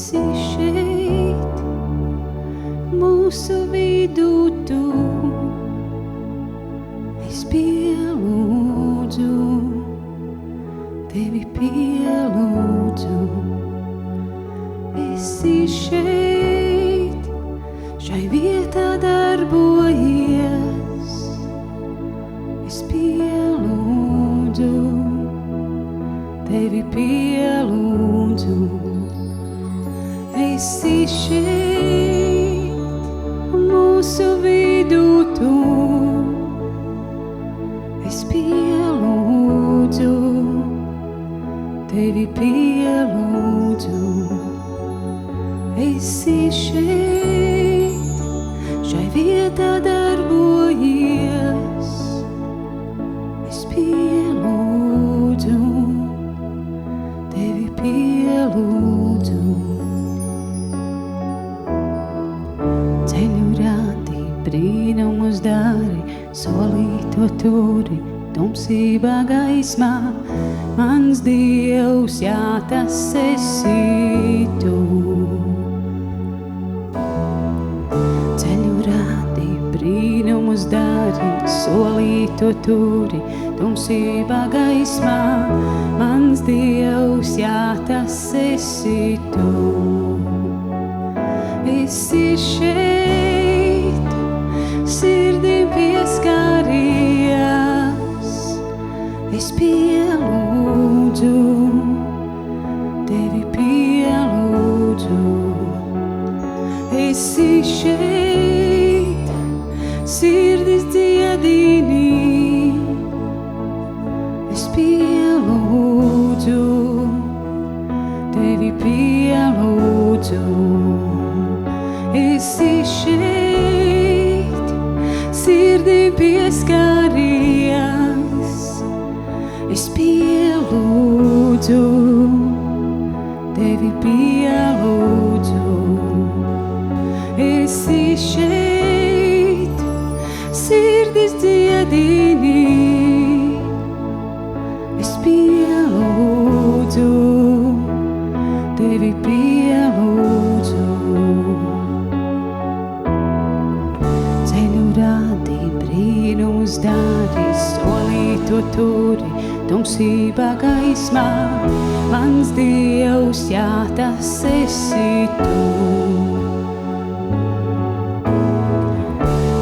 esi šeit, mūsu vidū tu. Es pielūdzu, tevi pielūdzu. Esi šeit, šai vietā darbojies. Es pielūdzu, tevi pielūdzu. Esi šeit, mūsu vidū tu. Es pielūdzu, tevi pielūdzu. Esi šeit, šai vietā darbojies. Es pielūdzu, tevi pielūdzu. Ceļu rādi, brīnumus dari, solīto turi, tumsībā gaismā. Mans Dievs, jā, tas esi tu. Ceļu rādi, brīnumus dari, solīto turi, tumsībā gaismā. Mans Dievs, jā, tas esi tu. Esi šeit, sirdīm pieskārījies. Es pielūdzu, tevi pielūdzu. Esi šeit, sirdis dziedini. Es pielūdzu, tevi pielūdzu. Esi šeit, sirdīm pieskārījies. Es pielūdzu, tevi pielūdzu. Esi šeit, sirdis dziedini. Es pielūdzu, tevi pielūdzu. Ceļu rādi, brīnumus dari, solīto turi, tumsībā gaismā. Mans Dievs, jā, tas esi tu.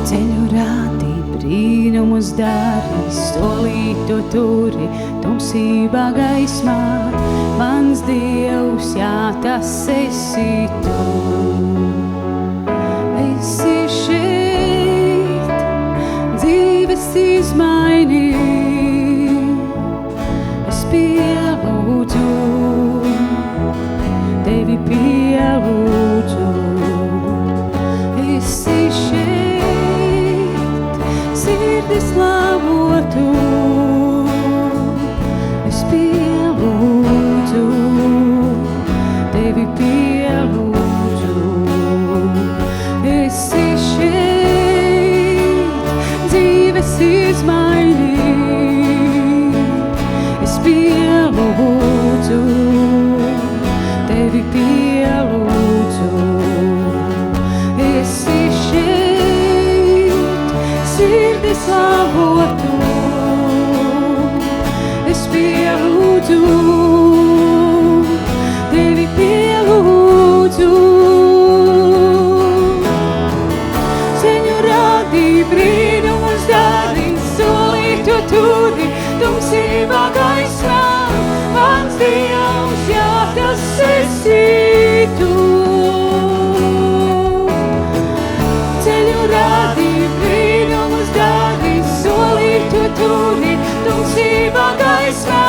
Ceļu rādi, brīnumus dari, solīto turi, tumsībā gaismā. Mans Dievs, jā, tas esi tu. Esi šeit, dzīves izmaini. Es pielūdzu, tevi pielūdzu. Esi šeit, sirdis lavotu. Es pielūdzu, tevi pielūdzu. Esi šeit, dzīves izmaini. Es pielūdzu, tevi pielūdzu. Esi šeit, sirdis lavotu. Es pielūdzu, tevi pielūdzu. Ceļu rādi, brīnumus dari, solīto turi, tumsībā gaismā. Mans Dievs, jā, tas esi tu. Ceļu rādi, brīnumus dari, solīto turi, tumsībā gaismā.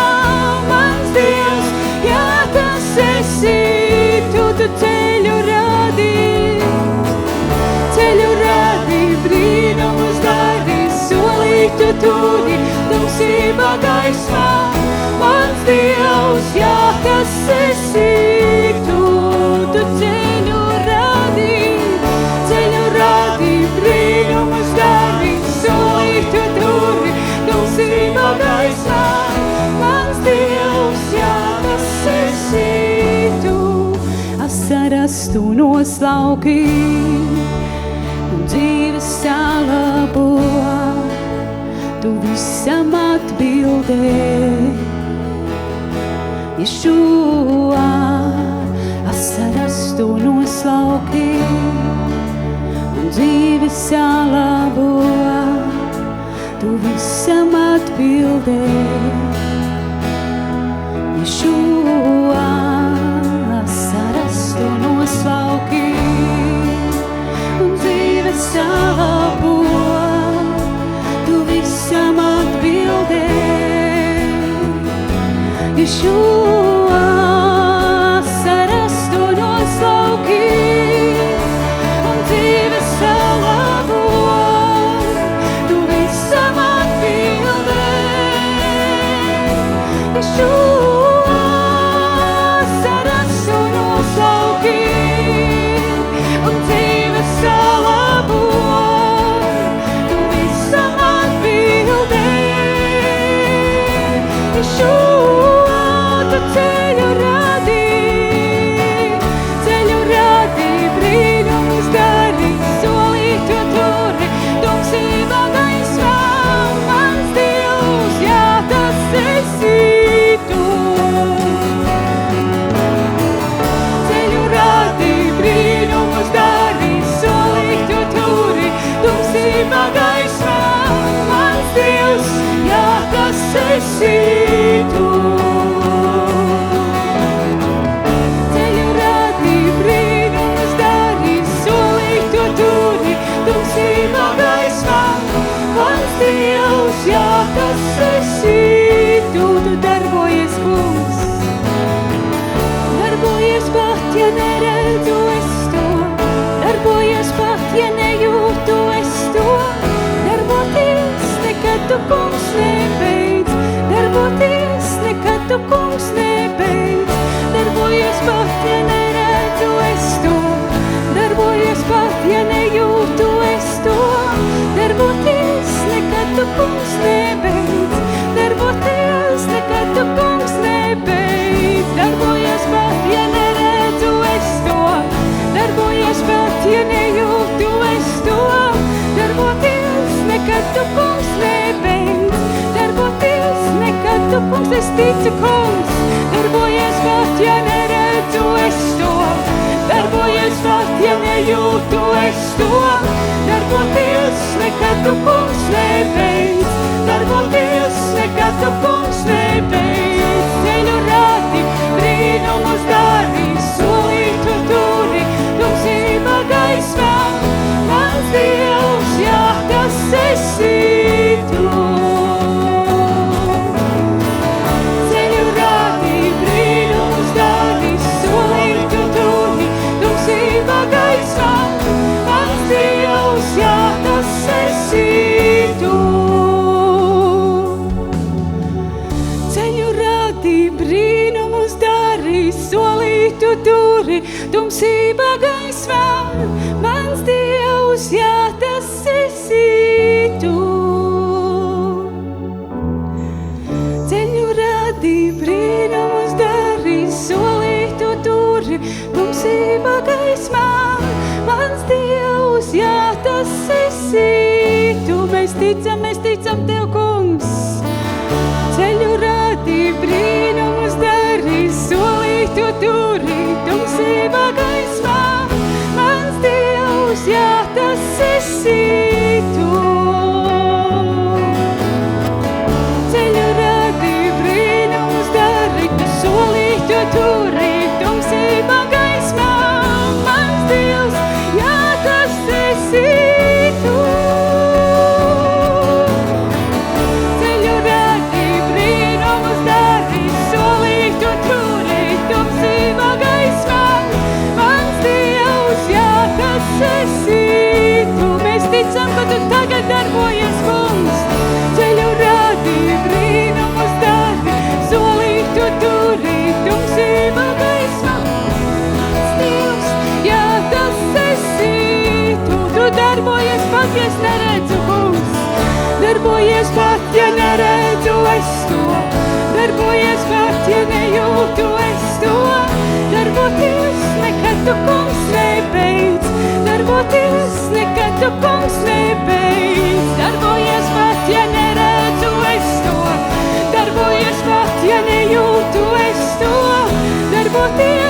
Mans Dievs, jā, tas esi tu. Tu ceļu rādi, brīnumus dari, solīto turi, tumsībā gaismā. Mans Dievs, jā, tas esi tu. Tu ceļu rādi, brīnumus dari, solīto turi, tumsībā gaismā. Mans Dievs, jā, tas esi tu. asaras tu noslauki un dzīves salabo, tu visam atbildē. Ješua, asaras tu noslauki un dzīves salabo, tu visam atbildē. Ješua, asaras tu noslauki un dzīves salabo, tu visam atbildē. Ješua, asaras tu noslauki un dzīves salabo, tu visam atbildē. Ješua, asaras tu noslauki un dzīves salabo, tu visam atbildē. Ješua, tu ceļu rādī, brīnumus dari, solīto turi, tumsībā gaismā, mans Dievs, jā, tas esi tu. Ceļu rādī, brīnumus dari, solīto turi, tumsībā gaismā, mans Dievs, jā, tas esi tu. Ceļu rādī, brīnumus dari, solīto turi, tumsībā gaismā, mans Dievs, jā, tas esi tu. Tu darbojies, kungs, darbojies pat, ja neredzu es to, darbojies pat, ja nejūtu es to, darboties nekad tu, kungs, nebeidz, darboties nekad tu, kungs, nebeidz, darbojies pat, ja neredzu es to, darbojies pat, ja nejūtu es to, darboties nekad tu, kungs, nebeidz, darboties nekad tu, kungs, nebeidz, darbojies pat, ja neredzu es to, darbojies pat, ja nejūtu es to, darboties nekad tu, kungs, nebeidz, darboties nekad tu, kungs, es ticu, kungs, darbojies pat, ja neredzu es to, darbojies pat, ja nejūtu es to, darboties nekad tu, kungs, nebeidz, darboties nekad tu, kungs, nebeidz, ceļu rādi, brīnumus dari, solītu turi, tumsībā gaismā, mans Dievs, jā, tas esi tu. Ceļu rādi, brīnumus dari, solītu turi, tumsībā gaismā, mans Dievs, jā, tas esi tu. Ceļu rādi, brīnumus dari, solītu turi, tumsībā gaismā, mans Dievs, jā, tas esi tu. Ceļu rādi, brīnumus dari, solītu turi, tumsībā gaismā, mans Dievs, jā, tas esi tu. Mēs ticam Tev, kungs. Ceļu rādi, brīnumus dari, solītu turi, tumsībā gaismā, mans Dievs, jā, tas esi tu. Ceļu rādi, brīnumus dari, solītu turi, tumsībā gaismā, mans Dievs, jā, tas esi tu. Ceļu rādi, brīnumus dari, solītu turi, tumsībā gaismā, mans Dievs, jā, tas esi tu. Mēs ticam, ka Tu tagad darbojies, kungs. Ceļu rādi, brīnumus dari, solītu turi, tumsībā gaismā, mans Dievs, jā, tas esi tu. Tu darbojies pat, ja es neredzu, kungs. Darbojies pat, ja neredzu es to, darbojies pat, ja nejūtu es to, darboties nekad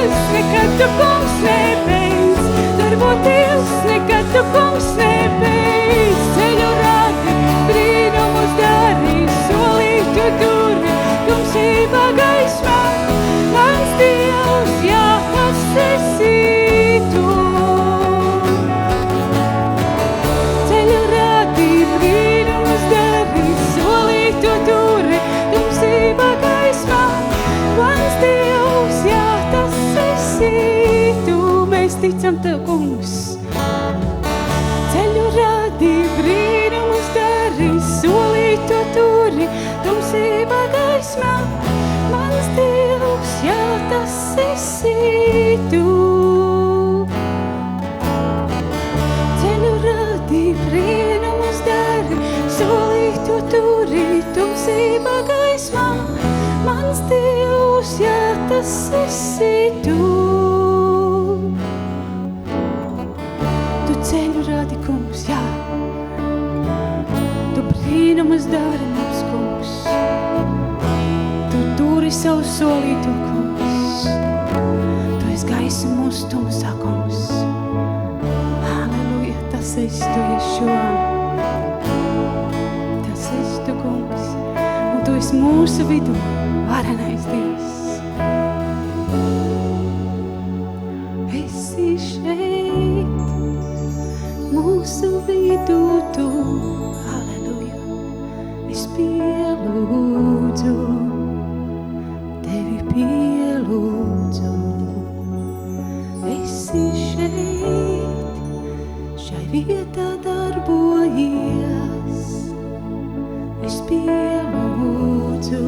darboties, nekad tu, kungs, nebeidz. Darboties, nekad tu, kungs, nebeidz. Ceļu rādi, brīnumus dari, solītu turi, tumsībā gaismā. Mans Dievs, jā, tas esi tu. Ceļu rādi, brīnumus dari, solītu turi, tumsībā gaismā. Mans Dievs, jā, tas esi tu. Mēs ticam tev, kungs. Ceļu rādi, brīnumus dari, solītu turi, tumsībā gaismā. Mans Dievs, jā, tas esi tu. Ceļu rādi, brīnumus dari, solītu turi, tumsībā gaismā. Mans Dievs, jā, tas esi tu. Tu ceļu rādi, kungs, jā. Tu brīnumus dari mums, kungs. Tu turi savu solītu, kungs. Tu esi gaisa mūsu tumsā, kungs. Halleluja, tas esi tu, Ješua. Tas esi tu, kungs. Un tu esi mūsu vidu, varenais Dievs. Esi šeit, mūsu vidu tu. Halleluja, es pielūdzu. Tevi pielūdzu, esi šeit, šai vietā darbojies. Es pielūdzu,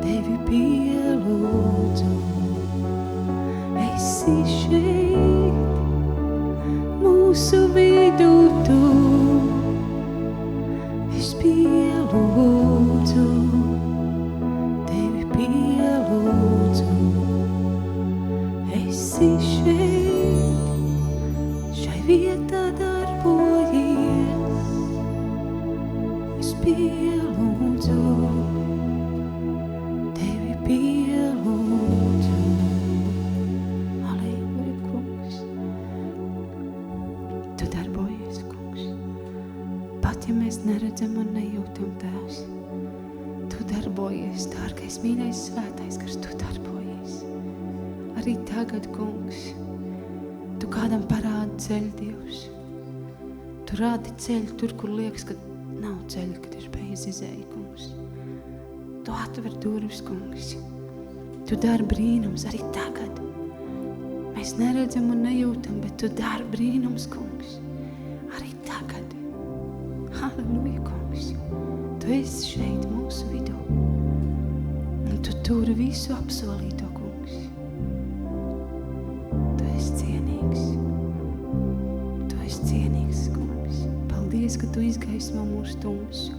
tevi pielūdzu, esi šeit, mūsu vidū tu. Es pielūdzu, pielūdzu, esi šeit, šai vietā darbojies. Es pielūdzu, tevi pielūdzu. Halleluja, kungs. Tu darbojies, kungs. Pat ja mēs neredzam un nejūtam, Tēvs, tu darbojies, dārgais, mīļais, svētais, kas tu darbojies. Arī tagad, kungs, tu kādam parādi ceļu, Dievs. Tu rādi ceļu tur, kur liekas, ka nav ceļa, kad ir beidz izēja, kungs. Tu atver durvis, kungs. Tu dari brīnums arī tagad. Mēs neredzam un nejūtam, bet tu dari brīnums, kungs. Arī tagad. Halleluja, kungs. Tu esi šeit mūsu vidū. Un tu turi visu apsolīto, kungs. Tu esi cienīgs. Tu esi cienīgs, kungs. Paldies, ka tu izgaismo mūsu tumsu.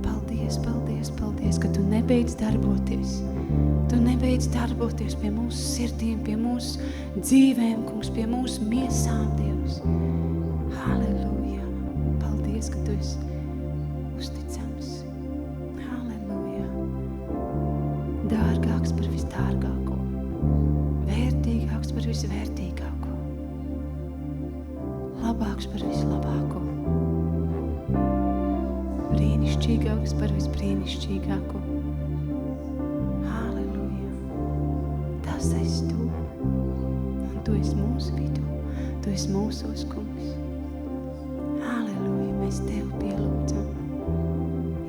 Paldies, paldies, paldies, ka tu nebeidz darboties. Tu nebeidz darboties pie mūsu sirdīm, pie mūsu dzīvēm, kungs, pie mūsu miesām, Dievs. Halleluja. Paldies, ka tu esi uzticams. Halleluja. Dārgāks par visdārgāko. Vērtīgāks par visvērtīgāko. Labāks par vislabāko. Brīnišķīgāks par visbrīnišķīgāko. Halleluja. Tas esi tu. Un tu esi mūsu vidū. Tu esi mūsos, kungs. Halleluja. Mēs tev pielūdzam.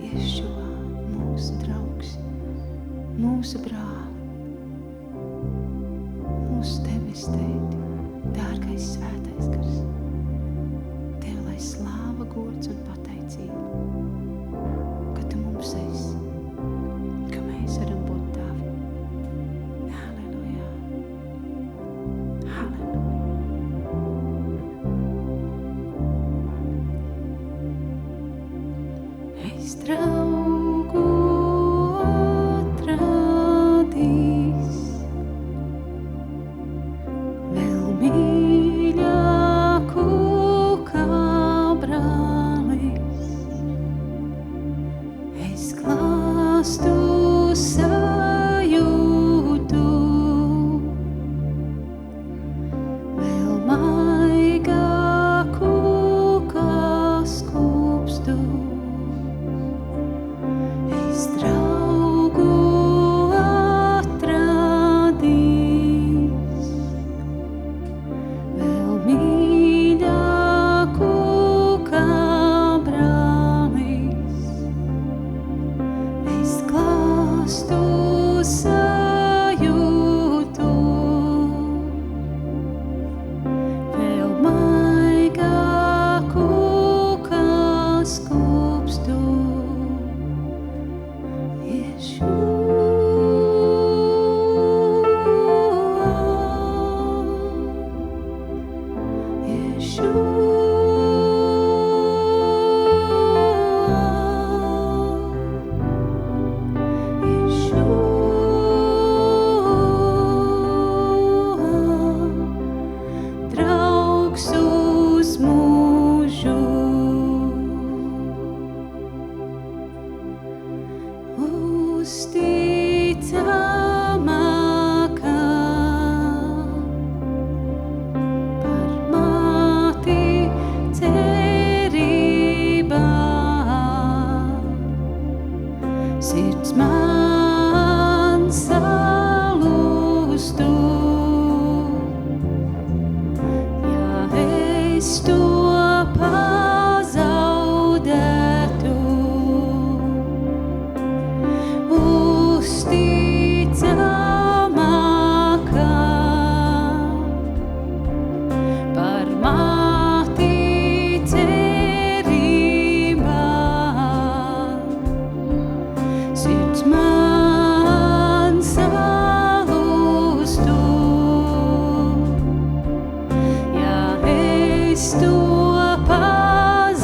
Ješua, mūsu draugs, mūsu brāli, mūsu tevis tēti, dārgais svētais gars. Tev lai slāva, gods un pateicība, ka tu mums esi, ka mēs varam būt tavi. Halleluja. Halleluja. Es draugu atradīs, vēl mīļāk to pazaudētu.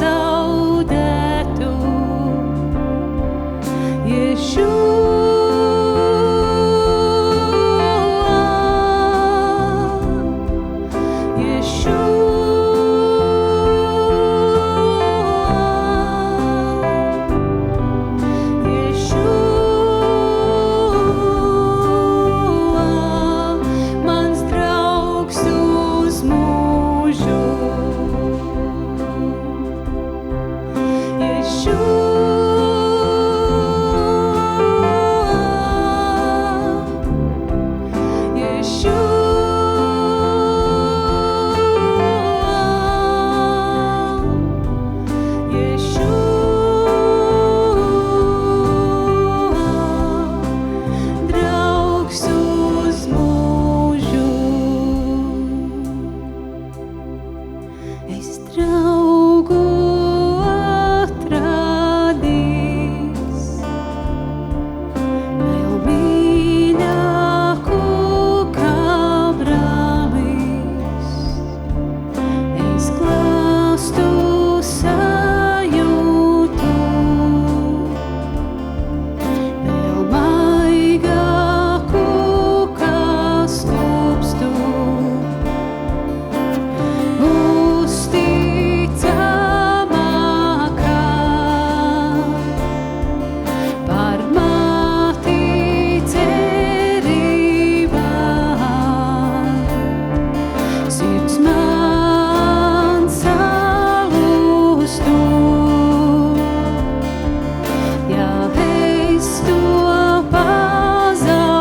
Mans draugs uz mūžu. Draugs uz mūžu. Es draugu atradīs, vēl mīļāku kā brālis. Es klāstu sajūtu, vēl maigāku kā skūpstu. Uzticamākā par māti cerībā. Sirds man salūstu, ja es to pazaudētu.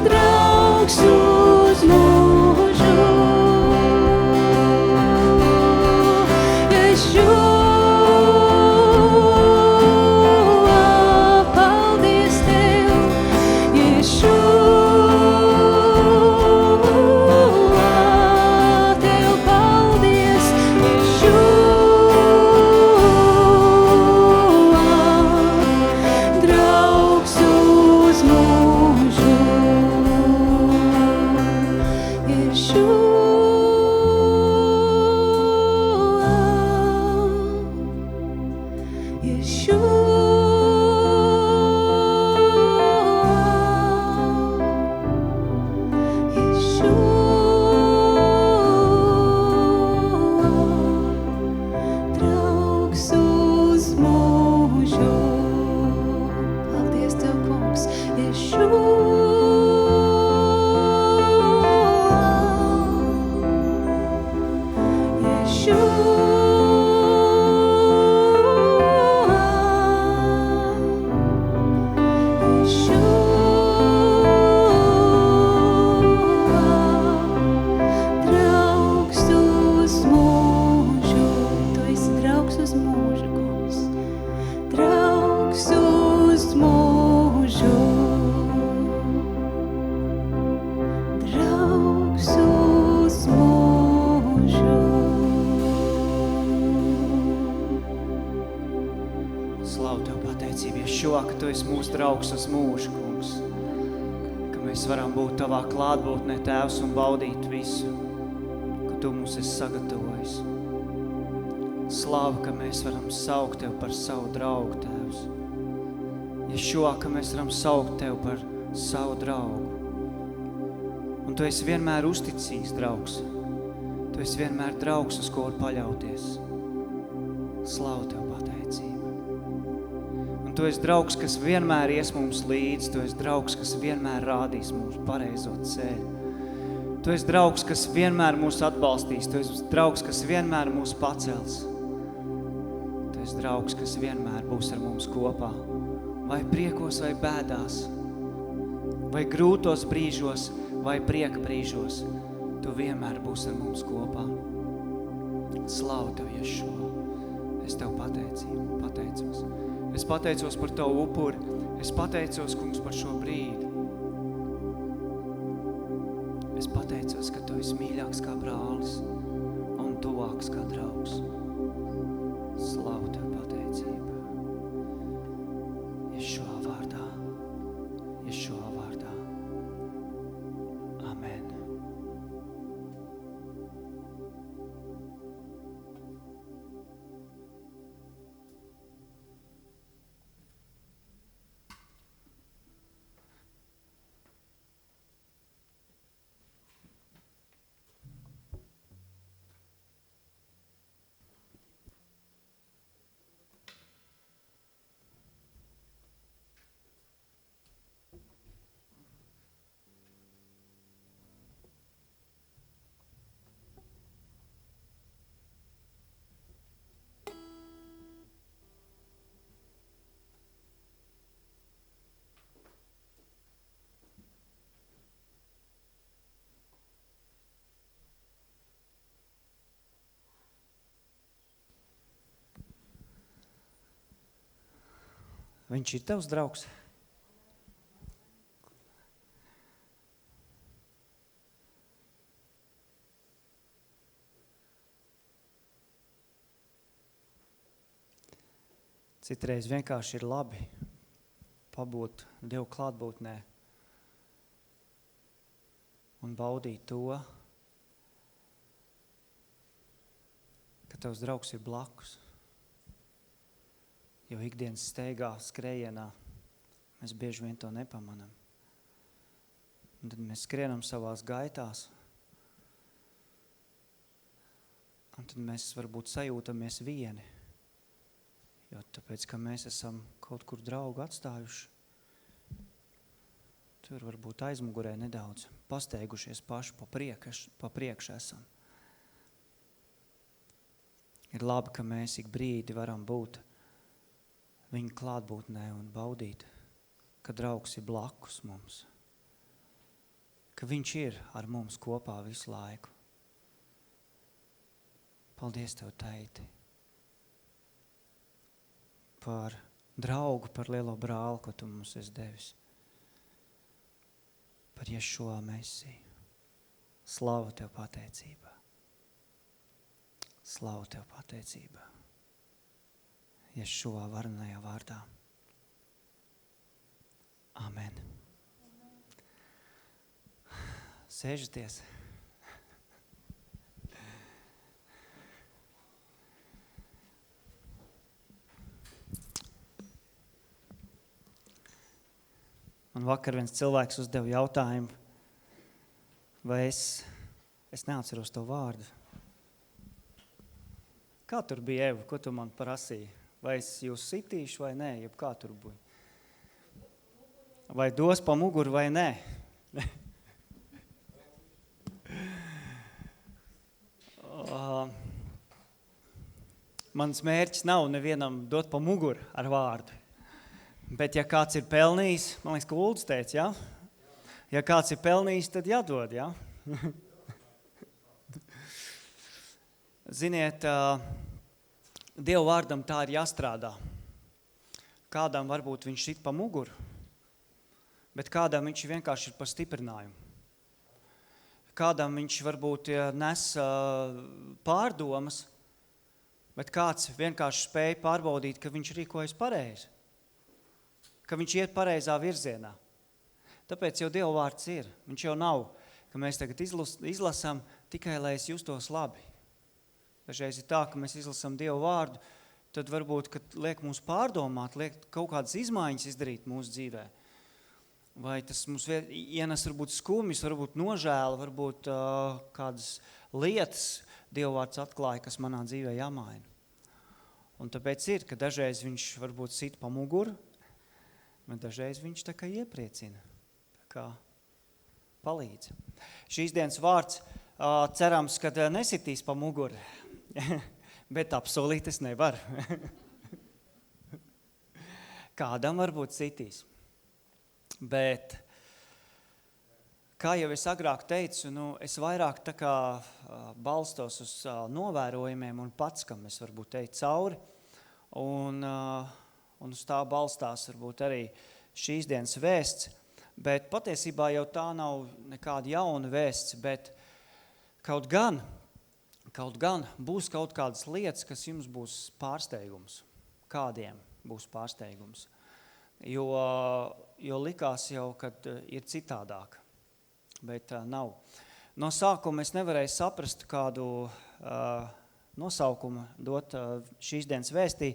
Draugs uz mūžu. Draugs uz mūžu. Paldies Tev, Tev paldies, draugs uz mūžu. Draugs uz mūžu. Paldies Tev, Kungs, draugs uz mūžu. Tu esi draugs uz mūžu, Kungs. Draugs uz mūžu. Draugs uz mūžu. Slavu Tev pateicību, Ješua, ka Tu esi mūsu draugs uz mūžu, Kungs. Ka mēs varam būt Tavā klātbūtnē, Tēvs, un baudīt visu, ka Tu mums esi sagatavojis. Slavu, ka mēs varam saukt Tev par savu draugu, Tēvs. Ješua, ka mēs varam saukt Tev par savu draugu. Un Tu esi vienmēr uzticīgs draugs. Tu esi vienmēr draugs, uz ko var paļauties. Slavu Tev pateicību. Un Tu esi draugs, kas vienmēr ies mums līdzi. Tu esi draugs, kas vienmēr rādīs mums pareizo ceļu. Tu esi draugs, kas vienmēr mūs atbalstīs. Tu esi draugs, kas vienmēr mūs pacels. Tu esi draugs, kas vienmēr būs ar mums kopā. Vai priekos, vai bēdās. Vai grūtos brīžos, vai prieka brīžos. Tu vienmēr būs ar mums kopā. Slavu Tev, Ješua. Es Tev pateicos. Es pateicos par Tavu upuri. Es pateicos, Kungs, par šo brīdi. Es pateicos, ka Tu esi mīļāks kā brālis un tuvāks kā draugs. Slavu Tev pateicību. Ješua vārdā. Ješua vārdā. Amen. Viņš ir tavs draugs? Citreiz vienkārši ir labi pabūt Dievu klātbūtnē un baudīt to, ka tavs draugs ir blakus. Jo ikdienas steigā, skrējienā mēs bieži vien to nepamanam. Un tad mēs skrienam savās gaitās. Un tad mēs varbūt sajūtamies vieni. Jo tāpēc, ka mēs esam kaut kur draugu atstājuši, tur varbūt aizmugurē nedaudz pasteigušies paši pa priekšu esam. Ir labi, ka mēs ik brīdi varam būt viņa klātbūtnē un baudīt, ka draugs ir blakus mums, ka viņš ir ar mums kopā visu laiku. Paldies Tev, Teiti, par draugu, par lielo brāli, ko Tu mums esi devis, par Ješua Mesiju. Slavu Tev pateicībā. Slavu Tev pateicībā. Ješua varenajā vārdā. Amen. Sēžaties. Man vakar viens cilvēks uzdeva jautājumu, vai es neatceros to vārdu. Kā tur bija, Eva? Ko tu man prasīji? Vai es jūs sitīšu vai nē, jeb kā tur būja? Vai dos pa muguru vai nē? Mans mērķis nav nevienam dot pa muguru ar vārdu. Bet ja kāds ir pelnījis, man liekas, ka Uldis teica, ja? Ja kāds ir pelnījis, tad jādod, ja? Ziniet, Dievu vārdam tā ir jāstrādā. Kādam varbūt viņš sit pa muguru, bet kādam viņš vienkārši ir pa stiprinājumu. Kādam viņš varbūt nes pārdomas, bet kāds vienkārši spēja pārbaudīt, ka viņš rīkojas pareizi, ka viņš iet pareizā virzienā. Tāpēc jau Dievu vārds ir. Viņš jau nav, ka mēs tagad izlasām tikai, lai es justos labi. Dažreiz ir tā, ka mēs izlasām Dievu vārdu, tad varbūt, kad liek mums pārdomāt, liek kaut kādas izmaiņas izdarīt mūsu dzīvē. Vai tas mums ienes varbūt skumjas, varbūt nožēla, varbūt kādas lietas Dievu vārds atklāja, kas manā dzīvē jāmaina. Un tāpēc ir, ka dažreiz viņš varbūt sit pa muguru, bet dažreiz viņš tā kā iepriecina. Tā kā palīdz. Šīs dienas vārds cerams, kad nesitīs pa muguri, bet apsolīt es nevaru. Kādam varbūt sitīs. Bet, kā jau es agrāk teicu, es vairāk tā kā balstos uz novērojumiem un pats, kam es varbūt teicu cauri. Un uz tā balstās varbūt arī šīs dienas vēsts. Bet patiesībā jau tā nav nekāda jauna vēsts, bet kaut gan būs kaut kādas lietas, kas jums būs pārsteigums. Kādiem būs pārsteigums. Jo likās jau, kad ir citādāk, bet nav. No sākuma es nevarēju saprast kādu nosaukumu dot šīs dienas vēstī,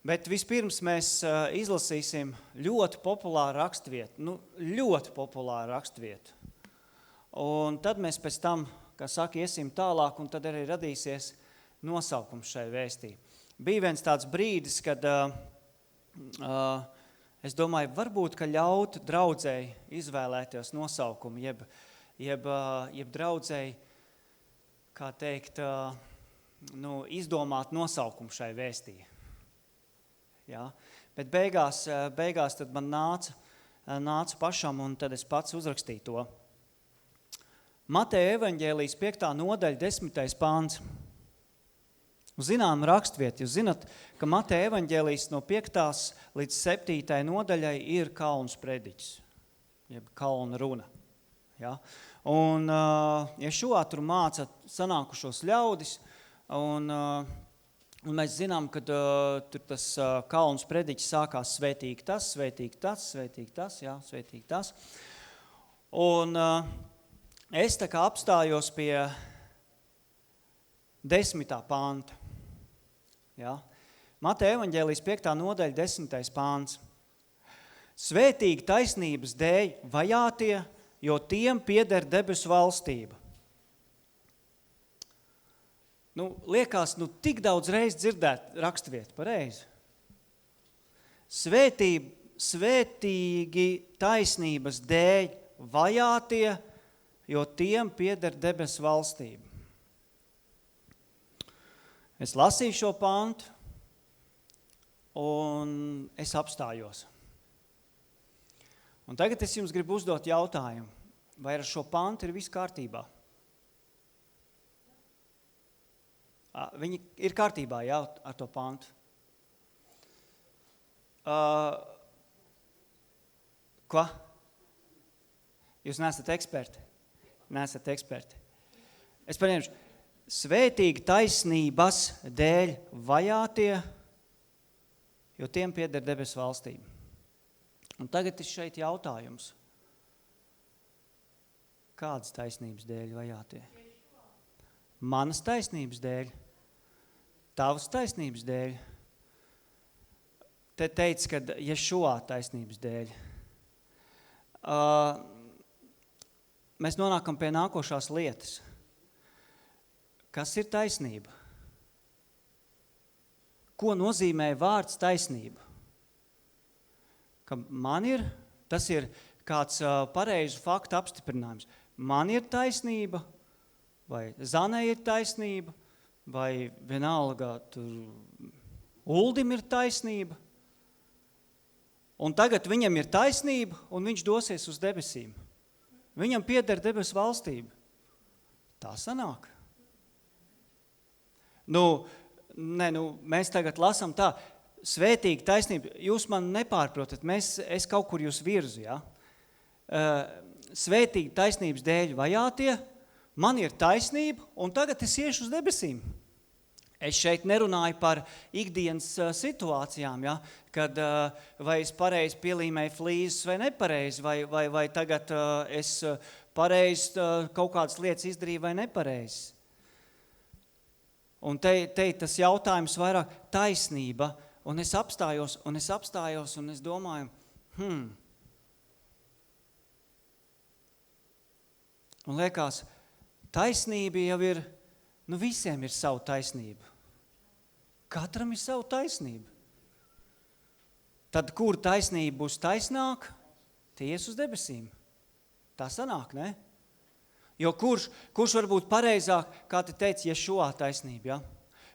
bet vispirms mēs izlasīsim ļoti populāru rakstvietu, ļoti populāru rakstvietu. Un tad mēs pēc tam, kā saka, iesim tālāk, un tad arī radīsies nosaukums šai vēstī. Bija viens tāds brīdis, kad es domāju, varbūt, ka ļaut draudzēji izvēlēties nosaukumu, jeb draudzēji, kā teikt, izdomāt nosaukumu šai vēstī. Ja? Bet beigās tad man nāca pašam, un tad es pats uzrakstīju to. Mateja evaņģēlijas 5. nodaļa 10. pāns. Zinām rakstvieti, jūs zinat, ka Mateja evaņģēlijas no 5. līdz 7. nodaļai ir kalnu sprediķis, jeb kalna runa. Ja? Un Ješua tur māca sanākušos ļaudis, un mēs zinām, ka tur tas kalnu sprediķis sākās svētīgi tas, jā, svētīgi tas. Un es tā kā apstājos pie 10. panta. Ja? Mateja evaņģēlijas 5. nodaļa 10. pāns. Svētīgi taisnības dēļ vajātie, jo tiem pieder debesu valstība. Liekas, tik daudz reiz dzirdēt rakstvietu, pareizi. Svētīgi taisnības dēļ vajātie, jo tiem pieder debesu valstība. Es lasīju šo pantu, un es apstājos. Un tagad es jums gribu uzdot jautājumu, vai ar šo pantu ir viss kārtībā? Viņi ir kārtībā, jā, ar to pantu. Ko? Jūs neesat eksperti? Neesat eksperti. Es paņemšu. Svētīgi taisnības dēļ vajātie, jo tiem pieder debesu valstība. Un tagad ir šeit jautājums. Kādas taisnības dēļ vajātie? Manas taisnības dēļ? Tavas taisnības dēļ? Te teica, ka Ješua taisnības dēļ. Mēs nonākam pie nākošās lietas. Kas ir taisnība? Ko nozīmē vārds taisnība? Ka man ir, tas ir kāds pareizu faktu apstiprinājums. Man ir taisnība, vai Zanai ir taisnība, vai vienalga Uldim ir taisnība. Un tagad viņam ir taisnība, un viņš dosies uz debesīm. Viņam pieder debesu valstība. Tā sanāk. Mēs tagad lasām tā, svētīgi taisnība, jūs man nepārprotat, es kaut kur jūs virzu, ja? Svētīgi taisnības dēļ vajātie, man ir taisnība, un tagad es iešu uz debesīm. Es šeit nerunāju par ikdienas situācijām, ja? Kad vai es pareizi pielīmēju flīzes vai nepareizi, vai tagad es pareizi kaut kādas lietas izdarīju vai nepareizi. Un te tas jautājums vairāk taisnība, un es apstājos, un es domāju, Un liekas, taisnība jau ir, visiem ir savu taisnību. Katram ir savu taisnību. Tad, kur taisnība būs taisnāk, tie ies uz debesīm. Tā sanāk, ne? Jo kurš var būt pareizāk, kā te teica, Ješuā taisnība, ja?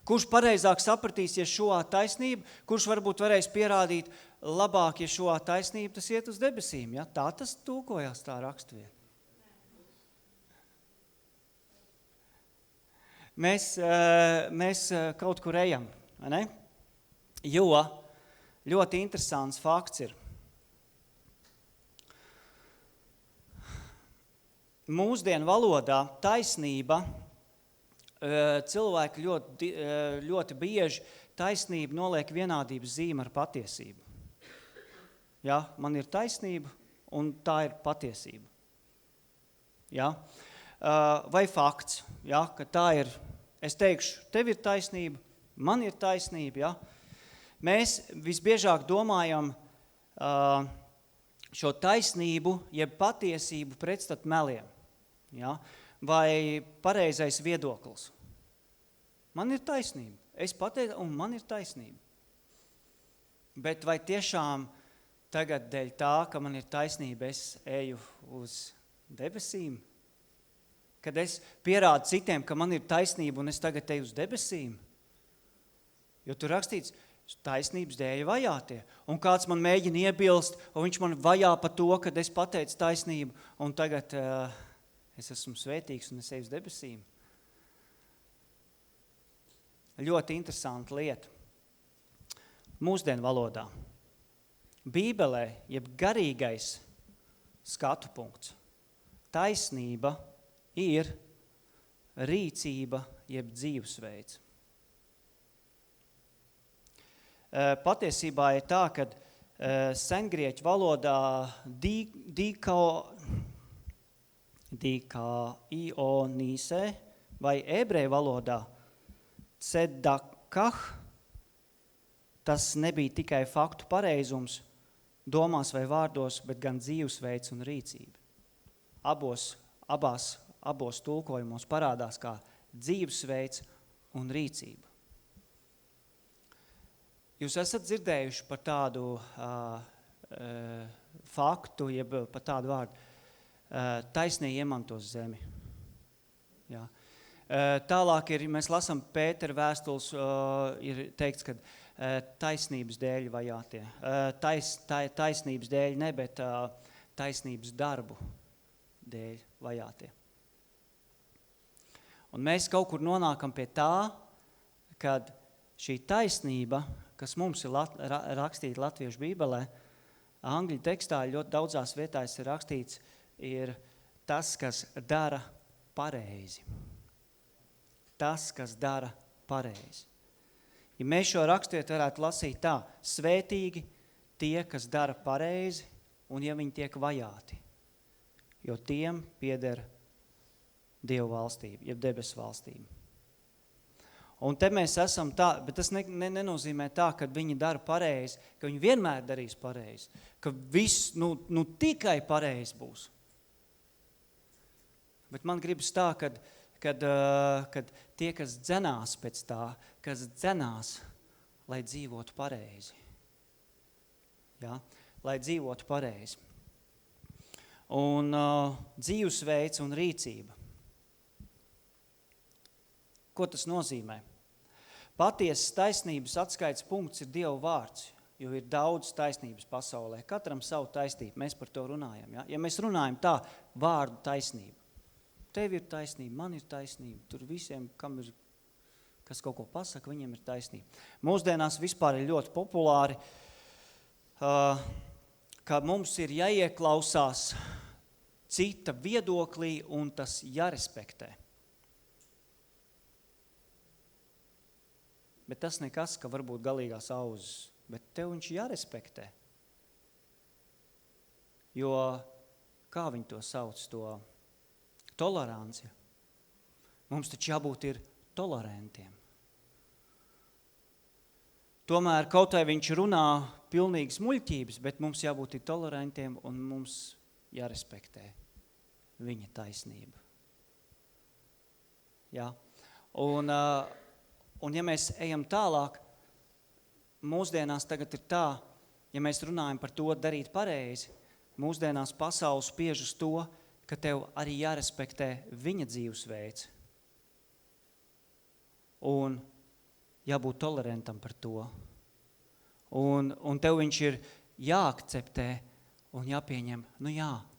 Kurš pareizāk sapratīs Ješuā taisnību, kurš varbūt varēs pierādīt labāk Ješuā taisnību, tas iet uz debesīm, ja? Tā tas tulkojās tā rakstvieta. Mēs kaut kur ejam, vai ne? Jo ļoti interesants fakts ir. Mūsdienu valodā taisnība, cilvēki ļoti bieži taisnību noliek vienādības zīme ar patiesību. Ja? Man ir taisnība, un tā ir patiesība. Ja? Vai fakts, ja? Ka tā ir, es teikšu, tev ir taisnība, man ir taisnība. Ja? Mēs visbiežāk domājam šo taisnību, jeb patiesību pretstat meliem. Ja? Vai pareizais viedoklis. Man ir taisnība. Es pateicu, un man ir taisnība. Bet vai tiešām tagad dēļ tā, ka man ir taisnība, es eju uz debesīm? Kad es pierādu citiem, ka man ir taisnība, un es tagad eju uz debesīm? Jo tur rakstīts, taisnības dēļ vajātie. Un kāds man mēģina iebilst, un viņš man vajā par to, kad es pateicu taisnību, un tagad es esmu svētīgs un es eju uz debesīm. Ļoti interesanta lieta. Mūsdienu valodā. Bībelē, jeb garīgais skatu punkts. Taisnība ir rīcība, jeb dzīvesveids. Patiesībā ir tā, ka sengrieķu valodā dikaionīsē vai ebreju valodā cedakah, tas nebija tikai faktu pareizums, domās vai vārdos, bet gan dzīvesveids un rīcība. Abos tulkojumos parādās kā dzīvesveids un rīcība. Jūs esat dzirdējuši par tādu faktu, jeb par tādu vārdu, taisnīgi iemantos zemi. Jā. Tālāk mēs lasām Pētera vēstules, ir teikts, ka taisnības dēļ vajātie. Taisnības dēļ ne, bet taisnības darbu dēļ vajātie. Un mēs kaut kur nonākam pie tā, kad šī taisnība, kas mums ir rakstīta Latviešu bībelē, angļu tekstā ļoti daudzās vietās ir rakstīts, ir tas, kas dara pareizi. Tas, kas dara pareizi. Ja mēs šo raksturiet varētu lasīt tā, svētīgi tie, kas dara pareizi, un ja viņi tiek vajāti, jo tiem pieder Dievu valstība, jeb debesu valstība. Un te mēs esam tā, bet tas nenozīmē tā, ka viņi dara pareizi, ka viņi vienmēr darīs pareizi, ka viss tikai pareizi būs. Bet man gribas tā, kad tie, kas dzenās pēc tā, kas dzenās, lai dzīvotu pareizi. Ja? Lai dzīvotu pareizi. Un dzīvesveids un rīcība. Ko tas nozīmē? Patiesas taisnības atskaites punkts ir Dieva vārds, jo ir daudz taisnības pasaulē. Katram savu taisnību, mēs par to runājam. Ja mēs runājam tā, vārdu taisnība. Tev ir taisnība, man ir taisnība. Tur visiem, kas kaut ko pasaka, viņiem ir taisnība. Mūsdienās vispār ir ļoti populāri, ka mums ir jāieklausās cita viedoklī un tas jārespektē. Bet tas nekas, ka varbūt galīgās auzes, bet tev viņš jārespektē. Jo, kā viņi to sauc, to tolerancija. Mums taču jābūt ir tolerantiem. Tomēr kaut vai viņš runā pilnīgas muļķības, bet mums jābūt ir tolerantiem un mums jārespektē viņa taisnība. Ja? Un ja mēs ejam tālāk, mūsdienās tagad ir tā, ja mēs runājam par to darīt pareizi, mūsdienās pasaules spiež uz to, ka tev arī jārespektē viņa dzīvesveids. Un jābūt tolerantam par to. Un tev viņš ir jāakceptē un jāpieņem,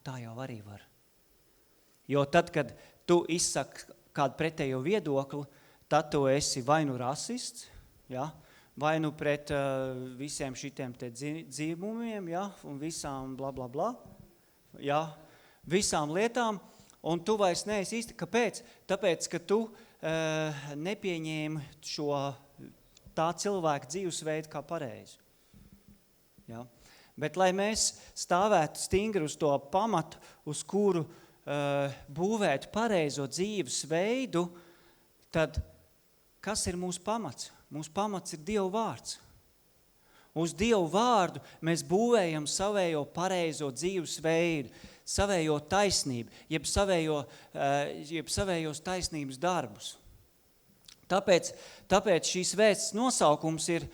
tā jau arī var. Jo tad, kad tu izsaki kādu pretējo viedokli, tad tu esi vai nu rasists, ja? Vai nu pret visiem šitiem te dzīvumiem, ja? Un visām bla bla bla, ja? Visām lietām, un tu vairs neesi īsti. Kāpēc? Tāpēc, ka tu nepieņēmi tā cilvēka dzīvesveidu kā pareizi. Ja? Bet lai mēs stāvētu stingri uz to pamatu, uz kuru būvēt pareizo dzīvesveidu, tad kas ir mūsu pamats? Mūsu pamats ir Dieva vārds. Uz Dievu vārdu mēs būvējam savējo pareizo dzīvesveidu, savējo taisnību, jeb savējos taisnības darbus. Tāpēc šīs vēsts nosaukums ir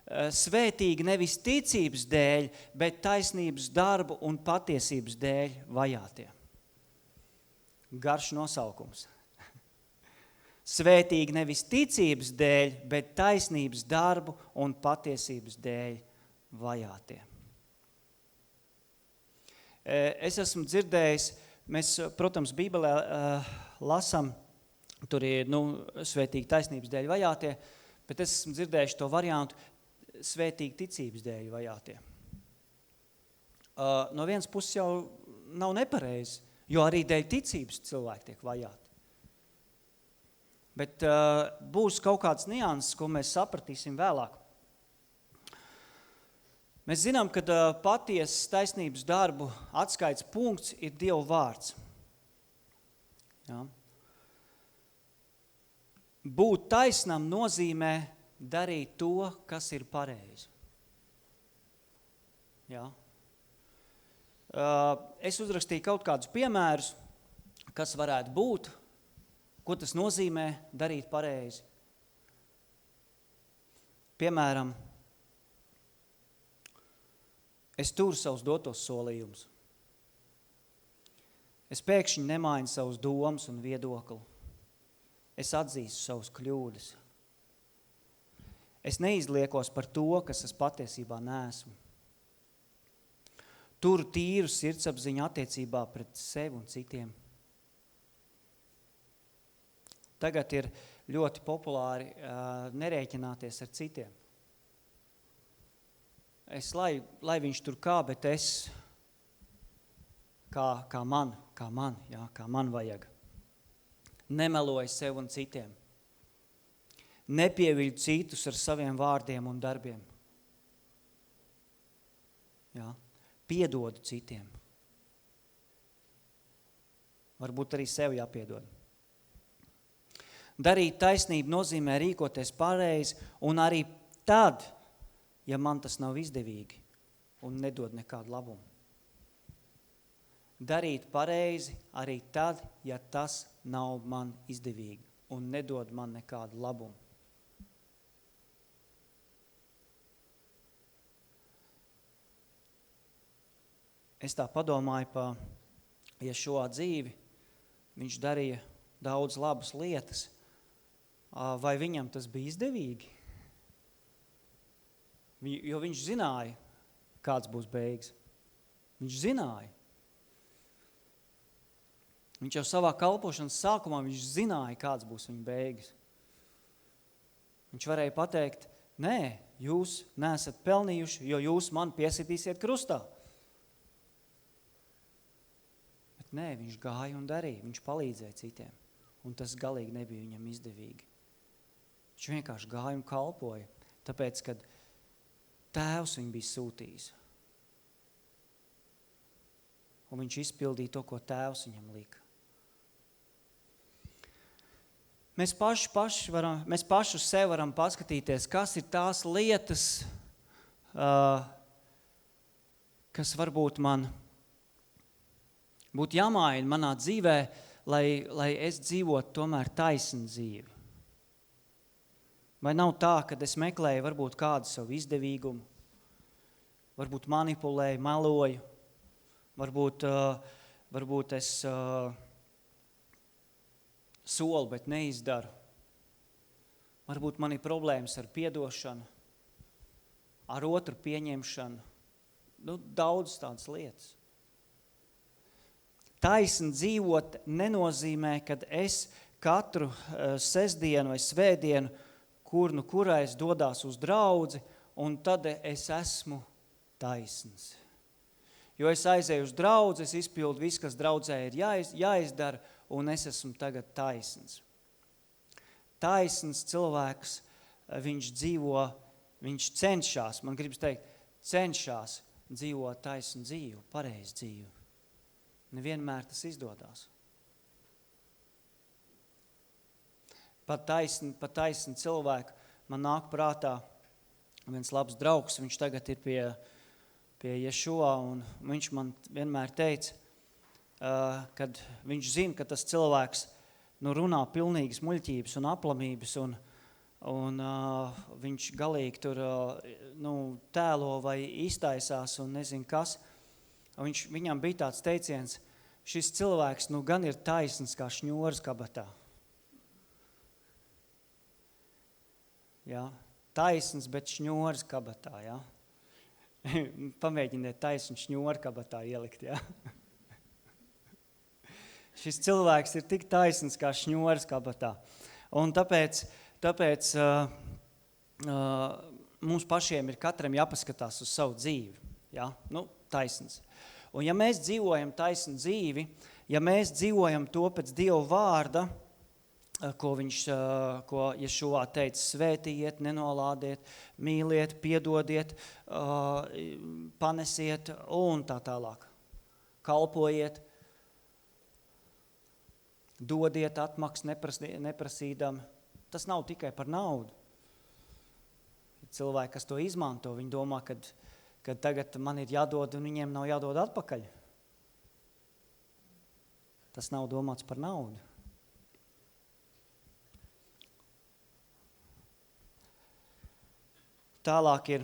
svētīgi nevis ticības dēļ, bet taisnības darbu un patiesības dēļ vajātie. Garš nosaukums. Svētīgi nevis ticības dēļ, bet taisnības darbu un patiesības dēļ vajātie. Es esmu dzirdējis, mēs, protams, Bībelē lasam, tur ir, svētīgi taisnības dēļ vajātie, bet es esmu dzirdējis to variantu svētīgi ticības dēļ vajātie. No vienas puses jau nav nepareizi, jo arī dēļ ticības cilvēki tiek vajāti. Bet būs kaut kāds nianses, ko mēs sapratīsim vēlāk. Mēs zinām, ka patiesas taisnības darbu atskaits punkts ir Dieva vārds. Ja? Būt taisnam nozīmē darīt to, kas ir pareizi. Ja? Es uzrakstīju kaut kādus piemērus, kas varētu būt, ko tas nozīmē darīt pareizi. Piemēram, es turu savus dotos solījumus. Es pēkšņi nemainu savus domas un viedokli. Es atzīstu savus kļūdas. Es neizliekos par to, kas es patiesībā neesmu. Turu tīru sirdsapziņu attiecībā pret sevi un citiem. Tagad ir ļoti populāri nerēķināties ar citiem. Lai viņš tur kā, bet es kā man vajag. Nemeloju sev un citiem. Nepieviļu citus ar saviem vārdiem un darbiem. Ja? Piedodu citiem. Varbūt arī sev jāpiedod. Darīt taisnību nozīmē rīkoties pareizi un arī tad, ja man tas nav izdevīgi un nedod nekādu labumu. Darīt pareizi arī tad, ja tas nav man izdevīgi un nedod man nekādu labumu. Es tā padomāju pa Ješua dzīvi. Viņš darīja daudz labas lietas. Vai viņam tas bija izdevīgi? Jo viņš zināja, kāds būs beigas. Viņš zināja. Viņš jau savā kalpošanas sākumā viņš zināja, kāds būs viņa beigas. Viņš varēja pateikt, nē, jūs neesat pelnījuši, jo jūs man piesitīsiet krustā. Bet nē, viņš gāja un darīja, viņš palīdzēja citiem. Un tas galīgi nebija viņam izdevīgi. Viņš vienkārši gāja un kalpoja, tāpēc, kad Tēvs viņu bija sūtījis. Un viņš izpildīja to, ko Tēvs viņam lika. Mēs paši uz sevi varam paskatīties, kas ir tās lietas, kas varbūt man būtu jāmaina manā dzīvē, lai es dzīvotu tomēr taisnu dzīvi. Vai nav tā, kad es meklēju varbūt kādu savu izdevīgumu, varbūt manipulēju, meloju, varbūt varbūt es solu, bet neizdaru. Varbūt man ir problēmas ar piedošanu, ar otru pieņemšanu. Daudz tādas lietas. Taisni dzīvot nenozīmē, kad es katru sestdienu vai svētdienu, kurā es dodās uz draudzi, un tad es esmu taisns. Jo es aizēju uz draudzi, es izpildu visu, kas draudzē ir jāizdara, un es esmu tagad taisns. Taisns cilvēks, viņš dzīvo, viņš cenšas, man gribas teikt, cenšas dzīvot taisnu dzīvi, pareizu dzīvi. Nevienmēr tas izdodās. Pat taisni cilvēku man nāk prātā viens labs draugs, viņš tagad ir pie Ješua, un viņš man vienmēr teica, kad viņš zina, ka tas cilvēks runā pilnīgas muļķības un aplamības, un viņš galīgi tur tēlo vai iztaisās un nezinu kas. Viņam bija tāds teiciens, šis cilvēks gan ir taisns kā šņoris kabatā. Jā, taisns, bet šņoris kabatā, jā. Pamēģiniet taisnu šņori kabatā ielikt, jā. Šis cilvēks ir tik taisns kā šņoris kabatā. Un tāpēc mums pašiem ir katram jāpaskatās uz savu dzīvi, jā, taisns. Un ja mēs dzīvojam taisnu dzīvi, ja mēs dzīvojam to pēc Dieva vārda, ko Ješua teica, svētījiet, nenolādiet, mīliet, piedodiet, panesiet un tā tālāk. Kalpojiet, dodiet atmaks neprasīdam. Tas nav tikai par naudu. Cilvēki, kas to izmanto, viņi domā, kad tagad man ir jādod un viņiem nav jādod atpakaļ. Tas nav domāts par naudu. Tālāk ir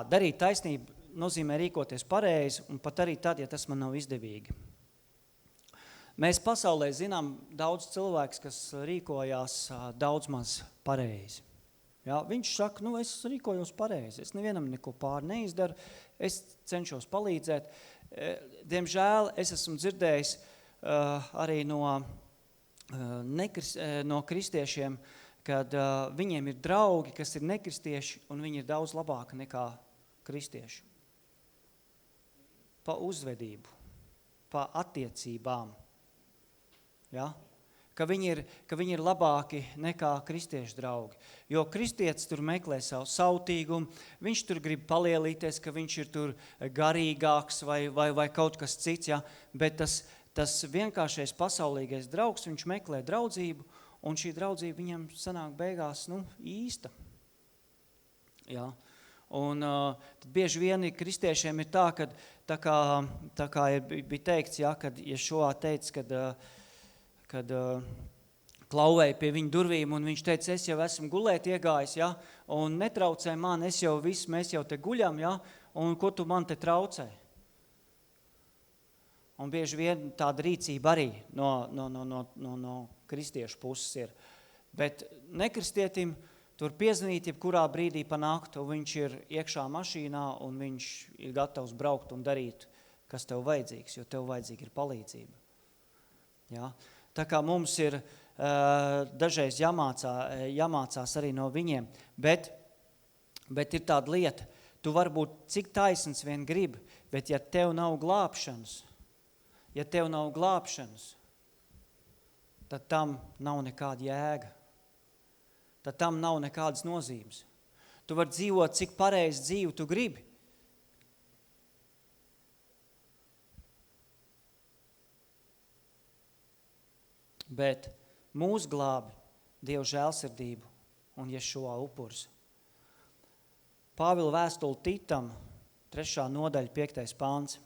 darīt taisnību nozīmē rīkoties pareizi un pat arī tad, ja tas man nav izdevīgi. Mēs pasaulē zinām daudz cilvēks, kas rīkojās daudz maz pareizi. Jā, viņš saka, es rīkojos pareizi, es nevienam neko pār neizdaru, es cenšos palīdzēt. Diemžēl es esmu dzirdējis arī no kristiešiem, kad viņiem ir draugi, kas ir nekristieši, un viņi ir daudz labāki nekā kristieši. Pa uzvedību, pa attiecībām. Ja? Ka viņi ir labāki nekā kristiešu draugi. Jo kristietis tur meklē savu sautīgumu, viņš tur grib palielīties, ka viņš ir tur garīgāks vai kaut kas cits, ja? Bet tas vienkāršais pasaulīgais draugs, viņš meklē draudzību, un šī draudzība viņam sanāk beigās īsta. Ja? Un tad bieži vien kristiešiem ir tā, kad tā kā bija teikts, ja, kad Ješua teica, kad klauvēja pie viņa durvīm, un viņš teica, es jau esmu gulēt iegājis, ja, un netraucē man, mēs jau te guļam, ja, un ko tu man te traucē? Un bieži vien tāda rīcība arī no kristiešu puses ir. Bet nekristietim tur piezvanīt, jebkurā brīdī pa naktu, viņš ir iekšā mašīnā, un viņš ir gatavs braukt un darīt, kas tev vajadzīgs, jo tev vajadzīga ir palīdzība. Ja? Tā kā mums ir dažreiz jāmācās arī no viņiem, bet ir tāda lieta, tu vari būt cik taisns vien grib, bet ja tev nav glābšanas, tad tam nav nekāda jēga, tad tam nav nekādas nozīmes. Tu vari dzīvot, cik pareizi dzīvi tu gribi, bet mūs glābi Dieva žēlsirdību un Ješua upuris. Pāvila vēstule Titam, 3. nodaļa, 5. pāns.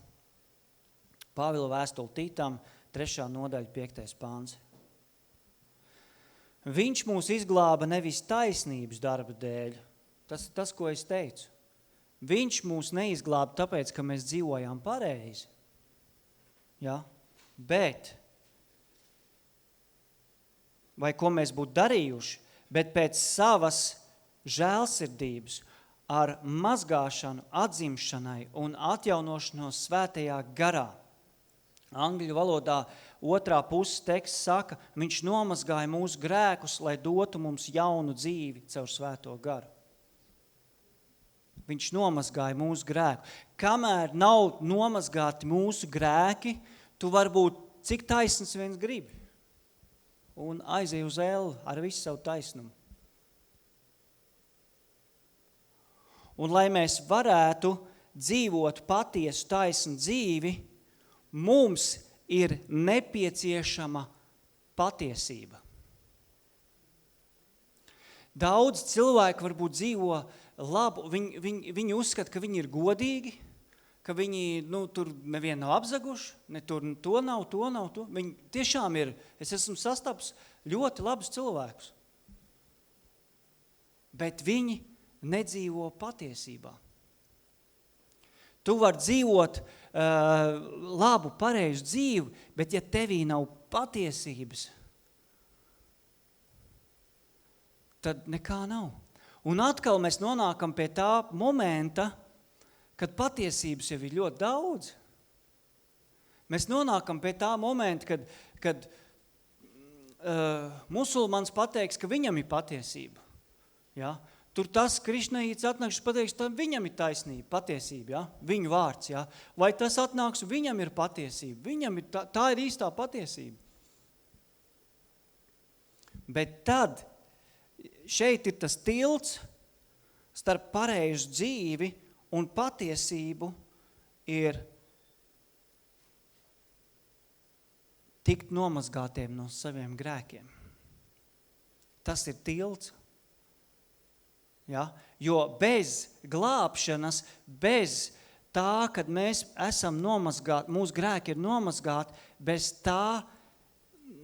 Pāvila vēstule Titam, 3. nodaļa, 5. pāns. Viņš mūs izglāba nevis taisnības darba dēļ, Tas ir tas, ko es teicu. Viņš mūs neizglāba tāpēc, ka mēs dzīvojām pareizi. Ja? Bet, vai ko mēs būtu darījuši, bet pēc savas žēlsirdības ar mazgāšanu, atzimšanai un atjaunošanos svētajā garā. Angļu valodā otrā puses teksts saka, viņš nomazgāja mūsu grēkus, lai dotu mums jaunu dzīvi caur svēto garu. Viņš nomazgāja mūsu grēku. Kamēr nav nomazgāti mūsu grēki, tu vari būt cik taisns viens gribi. Un aizej uz elli ar visu savu taisnumu. Un lai mēs varētu dzīvot patiesu taisnu dzīvi, mums ir nepieciešama patiesība. Daudz cilvēku varbūt dzīvo labu, viņi uzskata, ka viņi ir godīgi, ka viņi tur nevienu nav apzaguši, ne tur to nav. Viņi tiešām ir, es esmu sastaps ļoti labus cilvēkus. Bet viņi nedzīvo patiesībā. Tu vari dzīvot labu, pareizu dzīvi, bet ja tevī nav patiesības, tad nekā nav. Un atkal mēs nonākam pie tā momenta, kad patiesības jau ir ļoti daudz. Mēs nonākam pie tā momenta, kad musulmanis pateiks, ka viņam ir patiesība. Ja? Tur tas krišnaīts atnāks, pateiks, ka viņam ir taisnība, patiesība, ja? Viņu vārds. Ja? Vai tas atnāks, viņam ir patiesība. Viņam ir tā ir īstā patiesība. Bet tad šeit ir tas tilts starp pareizu dzīvi un patiesību ir tikt nomazgātiem no saviem grēkiem. Tas ir tilts. Ja? Jo bez glābšanas, bez tā, kad mēs esam nomazgāti, mūsu grēki ir nomazgāti, bez tā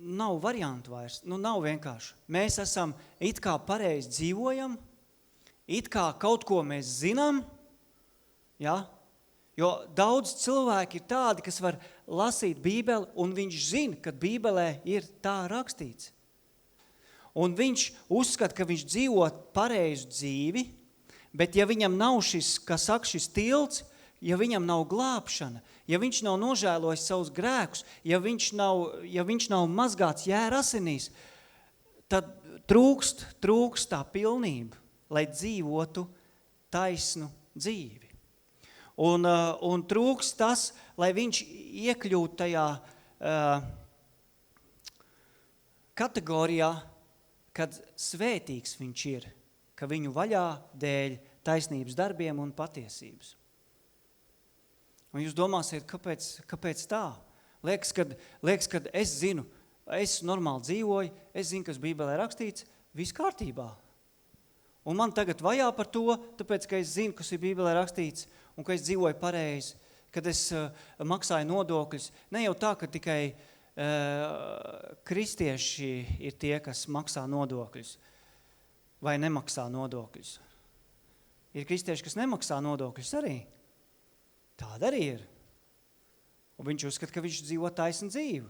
nav variantu vairs. Nav vienkārši. Mēs esam it kā pareizi dzīvojam, it kā kaut ko mēs zinām, ja? Jo daudz cilvēki ir tādi, kas var lasīt Bībeli, un viņš zina, ka Bībelē ir tā rakstīts. Un viņš uzskata, ka viņš dzīvo pareizu dzīvi, bet ja viņam nav šis tilts, ja viņam nav glābšana, ja viņš nav nožēlojis savus grēkus, ja viņš nav mazgāts jēra asinīs, tad trūkst tā pilnība, lai dzīvotu taisnu dzīvi. Un trūkst tas, lai viņš iekļūtu tajā kategorijā, kad svētīgs viņš ir, ka viņu vaļā dēļ taisnības darbiem un patiesības. Un jūs domāsiet, kāpēc tā? Liekas, kad es zinu, es normāli dzīvoju, es zinu, kas Bībelē rakstīts, viss kārtībā. Un man tagad vajā par to, tāpēc, ka es zinu, kas ir Bībelē rakstīts, un ka es dzīvoju pareizi, kad es maksāju nodokļus. Ne jau tā, ka tikai kristieši ir tie, kas maksā nodokļus vai nemaksā nodokļus. Ir kristieši, kas nemaksā nodokļus arī. Tāda arī ir. Un viņš uzskata, ka viņš dzīvo taisnu dzīvi.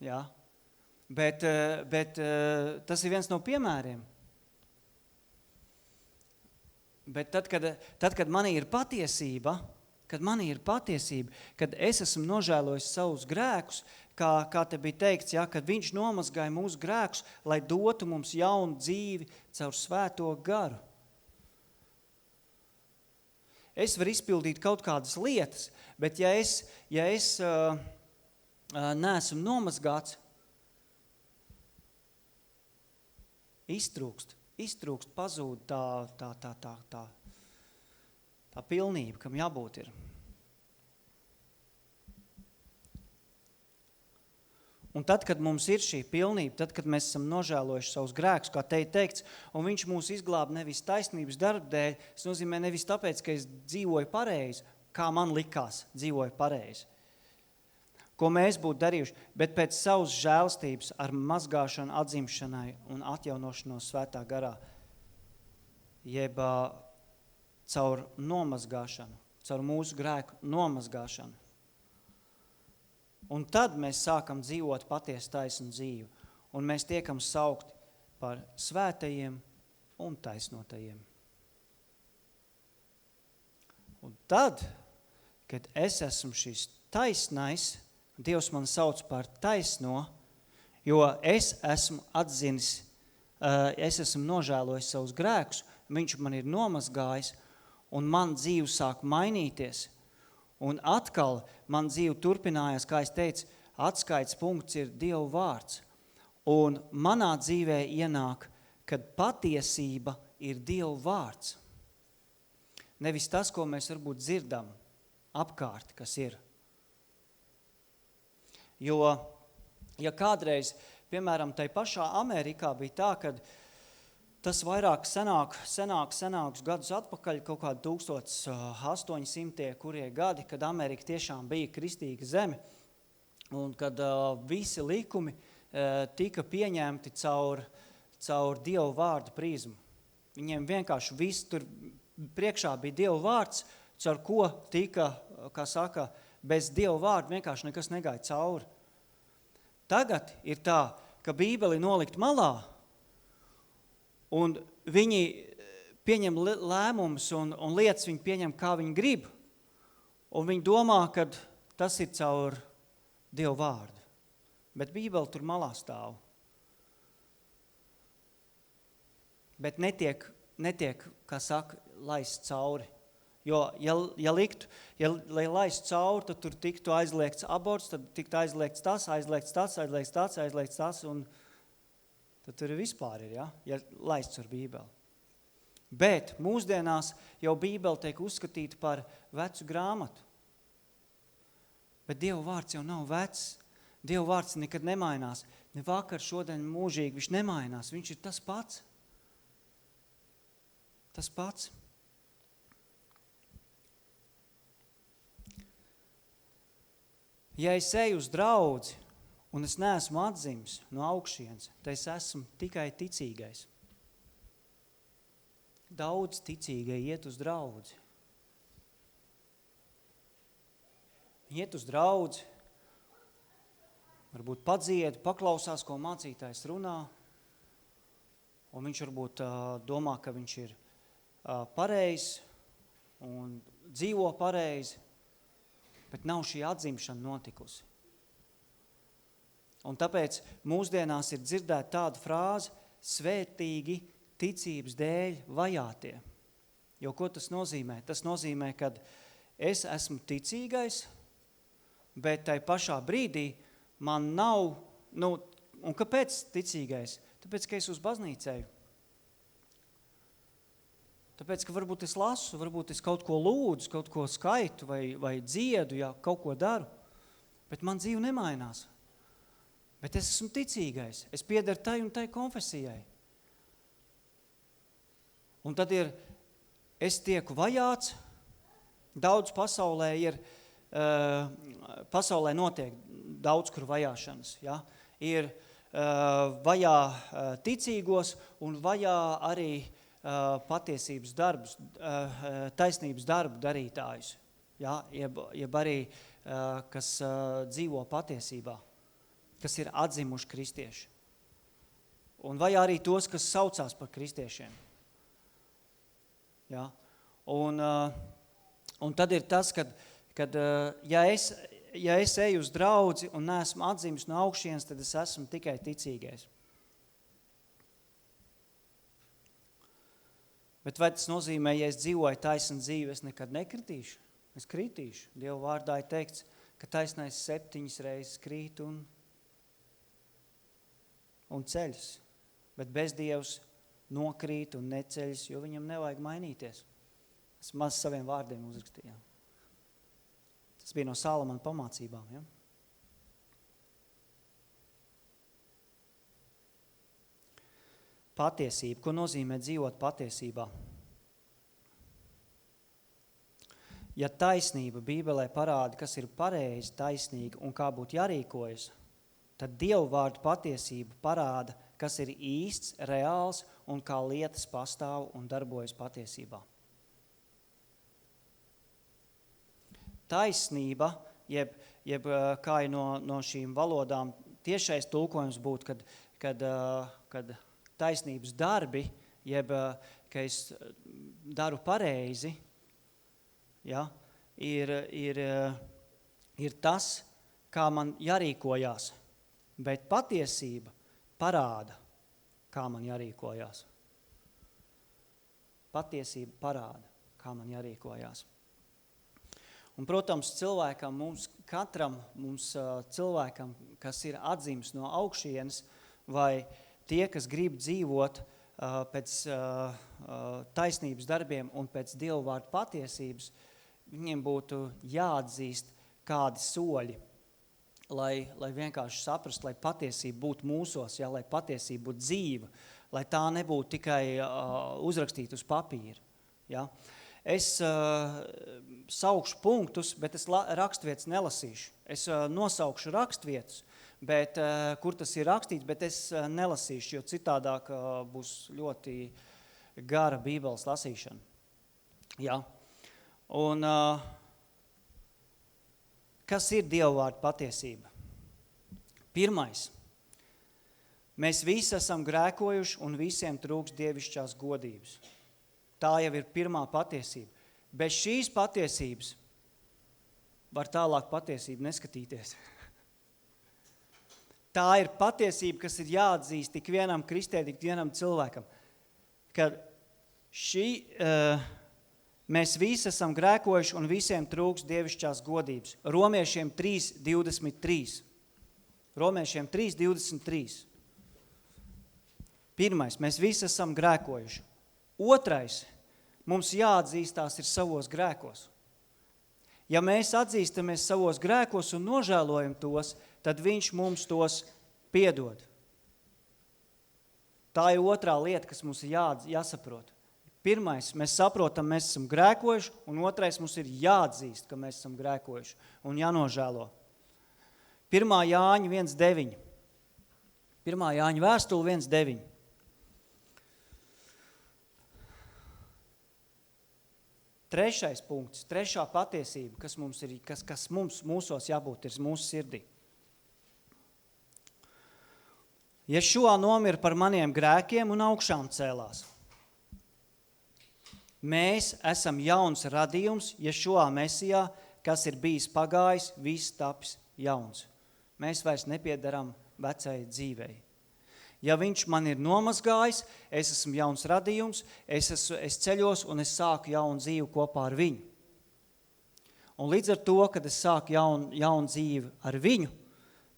Ja? Bet tas ir viens no piemēriem. Bet tad, kad manī ir patiesība, kad es esmu nožēlojis savus grēkus, kā te bija teikts, ja, kad viņš nomazgāja mūsu grēkus, lai dotu mums jaunu dzīvi caur svēto garu. Es varu izpildīt kaut kādas lietas, bet ja es neesmu nomazgāts, iztrūkst, pazūd tā pilnība, kam jābūt ir. Un tad, kad mums ir šī pilnība, tad, kad mēs esam nožēlojuši savus grēkus, kā te ir teikts, un viņš mūs izglāba nevis taisnības darba dēļ, tas nozīmē nevis tāpēc, ka es dzīvoju pareizi, kā man likās, dzīvoju pareizi, ko mēs būtu darījuši, bet pēc savas žēlstības ar mazgāšanu, atzimšanai un atjaunošanos svētā garā. jeb caur nomazgāšanu, caur mūsu grēku nomazgāšanu. Un tad mēs sākam dzīvot patiesu taisnu dzīvi, un mēs tiekam saukti par svētajiem un taisnotajiem. Un tad, kad es esmu šis taisnais, Dievs man sauc par taisno, jo es esmu atzinis, es esmu nožēlojis savus grēkus, viņš man ir nomazgājis, un man dzīve sāk mainīties. Un atkal man dzīve turpinājās, kā es teicu, atskaites punkts ir Dieva vārds. Un manā dzīvē ienāk, kad patiesība ir Dieva vārds. Nevis tas, ko mēs varbūt dzirdam apkārt, kas ir. Jo, ja kādreiz, piemēram, tai pašā Amerikā bija tā, kad tas vairāk senāks gadus atpakaļ, kaut kādi 1800 kurie gadi, kad Amerika tiešām bija kristīga zeme, un kad visi likumi tika pieņemti caur Dieva vārdu prizmu. Viņiem vienkārši viss tur priekšā bija Dieva vārds, caur ko tika, kā saka, bez Dieva vārda vienkārši nekas negāja cauri. Tagad ir tā, ka Bībeli nolikt malā, un viņi pieņem lēmumus un lietas viņi pieņem, kā viņi grib, un viņi domā, ka tas ir caur Dieva vārdu. Bet Bībeli tur malā stāv. Bet netiek, kā saka, laist cauri. Jo, ja laist cauri, tad tur tiktu aizliegts aborts, tad tiktu aizliegts tas, un tad tur vispār ir, ja laists ar Bībeli. Bet mūsdienās jau Bībeli tiek uzskatīta par vecu grāmatu. Bet Dieva vārds jau nav vecs. Dieva vārds nekad nemainās. Ne vakar, šodien, mūžīgi, viņš nemainās. Viņš ir tas pats. Tas pats. Ja es eju uz draudzi, un es neesmu atzimis no augšienes, tad es esmu tikai ticīgais. Daudz ticīgai iet uz draudzi. Iet uz draudzi, varbūt padzied, paklausās, ko mācītājs runā, un viņš varbūt domā, ka viņš ir pareizs un dzīvo pareizi, bet nav šī atzimšana notikusi. Un tāpēc mūsdienās ir dzirdēta tāda frāze, svētīgi ticības dēļ vajātie. Jo ko tas nozīmē? Tas nozīmē, ka es esmu ticīgais, bet tai pašā brīdī man nav, un kāpēc ticīgais? Tāpēc, ka es uz baznīcēju. Tāpēc, ka varbūt es lasu, varbūt es kaut ko lūdzu, kaut ko skaitu vai dziedu, ja kaut ko daru, bet man dzīve nemainās. Bet es esmu ticīgais, es piederu tai un tai konfesijai. Un tad es tieku vajāts, daudz pasaulē pasaulē notiek daudz kur vajāšanas, ja? Ir vajā ticīgos un vajā arī patiesības darbus, taisnības darbu darītājus, ja? Jeb arī, kas dzīvo patiesībā, kas ir atzimuši kristieši. Un vai arī tos, kas saucās par kristiešiem. Ja? Un tad ir tas, kad ja es eju uz draudzi un neesmu atzimis no augšienes, tad es esmu tikai ticīgais. Bet vai tas nozīmē, ja es dzīvoju taisnu dzīvi, es nekad nekritīšu? Es kritīšu. Dieva vārdā ir teikts, ka taisnais 7 reizes krīt un ceļas. Bet bezdievs nokrīt un neceļas, jo viņam nevajag mainīties. Es maz saviem vārdiem uzrakstījām. Tas bija no Salamana pamācībām, ja? Patiesība. Ko nozīmē dzīvot patiesībā? Ja taisnība Bībelē parāda, kas ir pareizi, taisnīgi un kā būtu jārīkojas, tad Dieva vārdu patiesība parāda, kas ir īsts, reāls un kā lietas pastāv un darbojas patiesībā. Taisnība, jeb kā no šīm valodām tiešais tulkojums būtu, kad taisnības darbi, jeb ka es daru pareizi, ja, ir tas, kā man jārīkojās, bet patiesība parāda, kā man jārīkojās. Patiesība parāda, kā man jārīkojās. Un, protams, katram cilvēkam, kas ir atzīmes no augšienes, vai tie, kas grib dzīvot pēc taisnības darbiem un pēc Dieva vārda patiesības, viņiem būtu jāatzīst kādi soļi, lai vienkārši saprast, lai patiesība būtu mūsos, ja, lai patiesība būtu dzīva, lai tā nebūtu tikai uzrakstīta uz papīra. Ja. Es saukšu punktus, bet es rakstvietas nelasīšu. Es nosaukšu rakstvietas, bet, kur tas ir rakstīts, bet es nelasīšu, jo citādāk būs ļoti gara Bībeles lasīšana. Ja. Un kas ir Dieva vārda patiesība? Pirmais. Mēs visi esam grēkojuši un visiem trūks dievišķās godības. Tā jau ir pirmā patiesība. Bez šīs patiesības var tālāk patiesību neskatīties. Tā ir patiesība, kas ir jāatzīst tik vienam kristietim, tik vienam cilvēkam. Kad mēs visi esam grēkojuši un visiem trūks dievišķās godības. Romiešiem 3:23. Romiešiem 3:23. Pirmais, mēs visi esam grēkojuši. Otrais, mums jāatzīstās ir savos grēkos. Ja mēs atzīstamies savos grēkos un nožēlojam tos, tad viņš mums tos piedod. Tā ir otrā lieta, kas mums ir jāsaprot. Pirmais, mēs saprotam, mēs esam grēkojuši, un otrais, mums ir jāatzīst, ka mēs esam grēkojuši un jānožēlo. 1. Jāņa 1:9. 1. Jāņa vēstule 1:9. Trešais punkts, trešā patiesība, kas mums mūsos jābūt, ir mūsu sirdī. Ješua nomira par maniem grēkiem un augšām cēlās. Mēs esam jauns radījums Ješua Mesijā, kas ir bijis pagājis, viss tapis jauns. Mēs vairs nepiedaram vecai dzīvei. Ja viņš man ir nomazgājis, es esmu jauns radījums, es ceļos un es sāku jaunu dzīvi kopā ar viņu. Un līdz ar to, kad es sāku jaunu dzīvi ar viņu,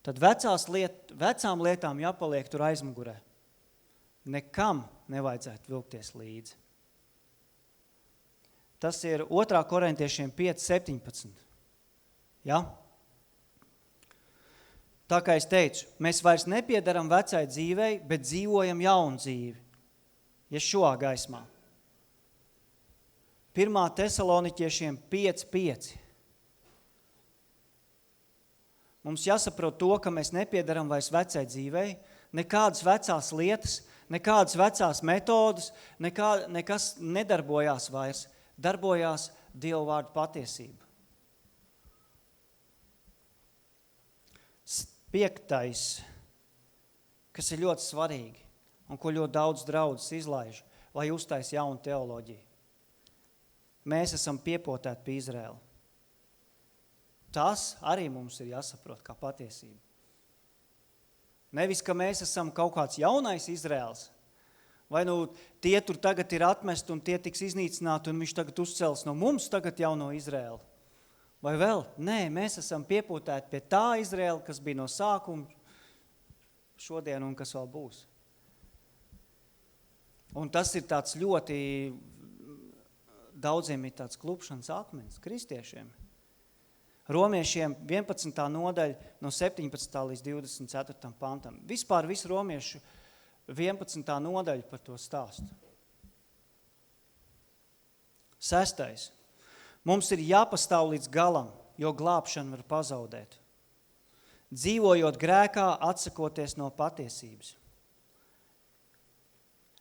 tad vecām lietām jāpaliek tur aizmugurē. Nekam nevajadzētu vilkties līdzi. Tas ir 2. Korintiešiem 5:17. Ja? Tā kā es teicu, mēs vairs nepiedaram vecai dzīvei, bet dzīvojam jaunu dzīvi. Ješua gaismā. 1. Tesaloniķiešiem 5:5. Mums jāsaprot to, ka mēs nepiedaram vairs vecai dzīvei, nekādas vecās lietas, nekādas vecās metodas, nekas nedarbojās vairs, darbojās Dieva vārda patiesība. 5. kas ir ļoti svarīgi un ko ļoti daudz draudzes izlaiž, lai uztais jaunu teoloģiju. Mēs esam piepotēti pie Izraēla. Tas arī mums ir jāsaprot kā patiesība. Nevis, ka mēs esam kaut kāds jaunais Izraēls, vai tie tur tagad ir atmesti un tie tiks iznīcināti un viņš tagad uzcels no mums tagad jauno Izraēlu. Vai vēl? Nē, mēs esam piepūtēti pie tā Izraēla, kas bija no sākuma šodien un kas vēl būs. Un tas ir tāds ļoti, daudziem ir tāds klupšanas akmens, kristiešiem. Romiešiem 11. nodaļa no 17. līdz 24. pantam. Vispār visu romiešu 11. nodaļa par to stāstu. 6. Mums ir jāpastāv līdz galam, jo glābšanu var pazaudēt. Dzīvojot grēkā, atsakoties no patiesības.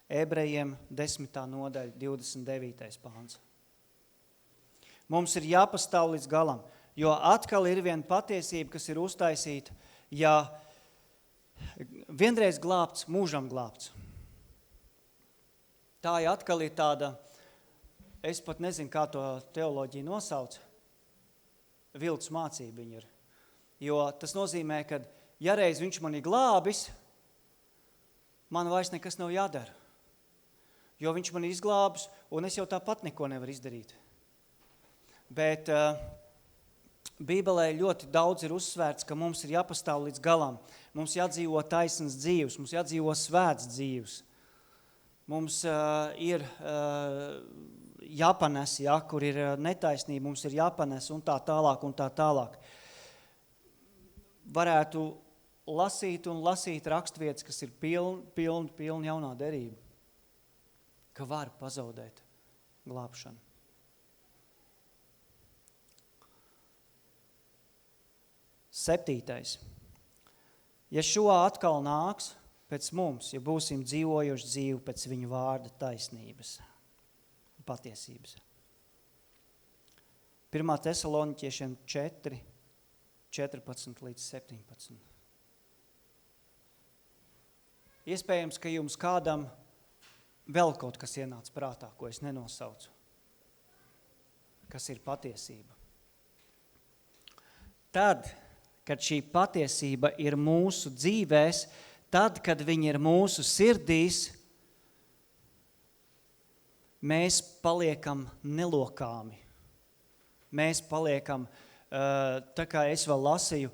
Ebrejiem 10. nodaļa, 29. pāns. Mums ir jāpastāv līdz galam, jo atkal ir viena patiesība, kas ir uztaisīta, ja vienreiz glābts, mūžam glābts. Tā atkal ir tāda, es pat nezinu, kā to teoloģiju nosauc, viltus mācība viņa ir. Jo tas nozīmē, ka ja reiz viņš mani glābis, man vairs nekas nav jādara. Jo viņš mani izglābis, un es jau tāpat neko nevaru izdarīt. Bet Bībelē ļoti daudz ir uzsvērts, ka mums ir jāpastāv līdz galam. Mums jādzīvo taisnas dzīves, mums jādzīvo svēts dzīves. Mums ir jāpanes, kur ir netaisnība, mums ir jāpanes un tā tālāk. Varētu lasīt un lasīt rakstvietas, kas ir pilni jaunā derība, ka var pazaudēt glābšanu. Septītais. Ja šo atkal nāks pēc mums, ja būsim dzīvojuši dzīvi pēc viņu vārda taisnības, patiesības. 1. Tesaloniķiešiem 4, 14 līdz 17. Iespējams, ka jums kādam vēl kaut kas ienāca prātā, ko es nenosaucu, kas ir patiesība. Tad, kad šī patiesība ir mūsu dzīvēs, tad, kad viņa ir mūsu sirdīs, mēs paliekam nelokāmi. Mēs paliekam, tā kā es vēl lasīju,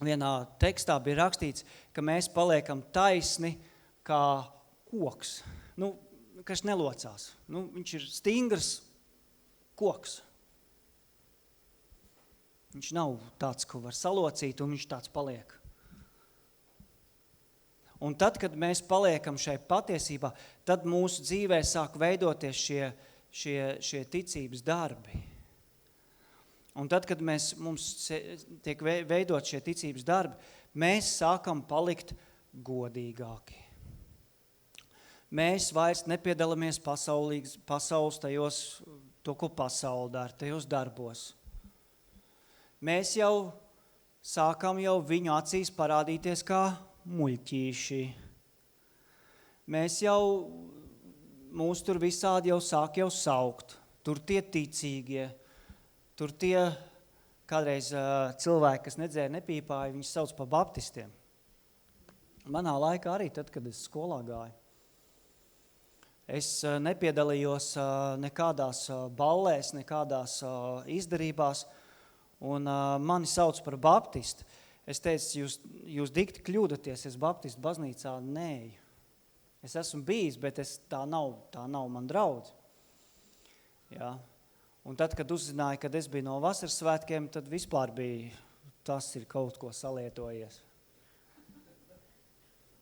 vienā tekstā bija rakstīts, ka mēs paliekam taisni kā koks, kas nelocās. Viņš ir stingrs koks. Viņš nav tāds, ko var salocīt, un viņš tāds paliek. Un tad, kad mēs paliekam šai patiesībā, tad mūsu dzīvē sāk veidoties šie ticības darbi. Un tad, kad mums tiek veidot šie ticības darbi, mēs sākam palikt godīgāki. Mēs vairs nepiedalāmies pasaules tajos, to, ko pasaule dara, tajos darbos. Mēs jau sākam viņu acīs parādīties kā muļķīši. Mūs tur visādi jau sāk saukt. Tur tie ticīgie, tur tie kādreiz cilvēki, kas nedzēra, nepīpāja, viņus sauc par baptistiem. Manā laikā arī tad, kad es skolā gāju. Es nepiedalījos nekādās ballēs, nekādās izdarībās, un mani sauc par baptistu. Es teicu, jūs dikti kļūdaties, es baptistu baznīcā neeju. Es esmu bijis, bet tā nav man draudz. Jā. Un tad, kad uzzināju, kad es biju no vasaras svētkiem, tad vispār bija, tas ir kaut ko salietojies.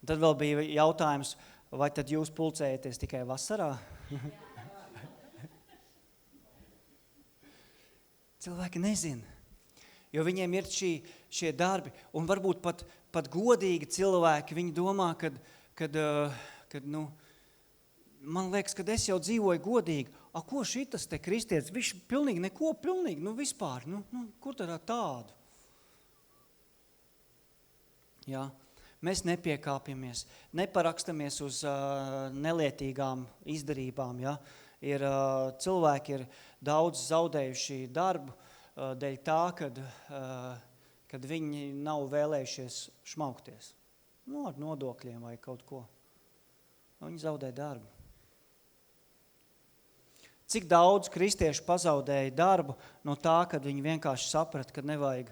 Un tad vēl bija jautājums, vai tad jūs pulcējaties tikai vasarā? Cilvēki nezina. Jo viņiem ir šie darbi, un varbūt pat godīgi cilvēki, viņi domā, kad man liekas, kad es jau dzīvoju godīgi, ko šitas te kristietis, viņš pilnīgi neko, vispār, kur tad tādu? Jā, mēs nepiekāpjamies, neparakstamies uz nelietīgām izdarībām, jā. Cilvēki ir daudz zaudējuši darbu, dēļ tā, kad viņi nav vēlējušies šmaukties. Ar nodokļiem vai kaut ko. Viņi zaudē darbu. Cik daudz kristiešu pazaudēja darbu no tā, kad viņi vienkārši saprata, ka nevajag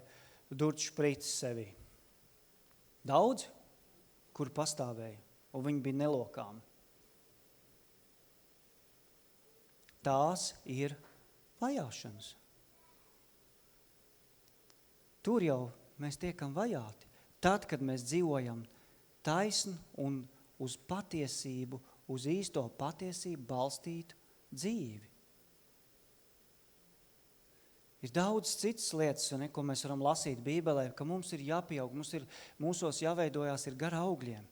durt šprici sevī. Daudz, kur pastāvēja, un viņi bija nelokāmi. Tās ir vajāšanas. Tur jau mēs tiekam vajāti. Tad, kad mēs dzīvojam taisnu un uz patiesību, uz īsto patiesību balstītu dzīvi. Ir daudz citas lietas, ko mēs varam lasīt Bībelē, ka mums ir jāpieaug, mūsos jāveidojās ir gar augļiem.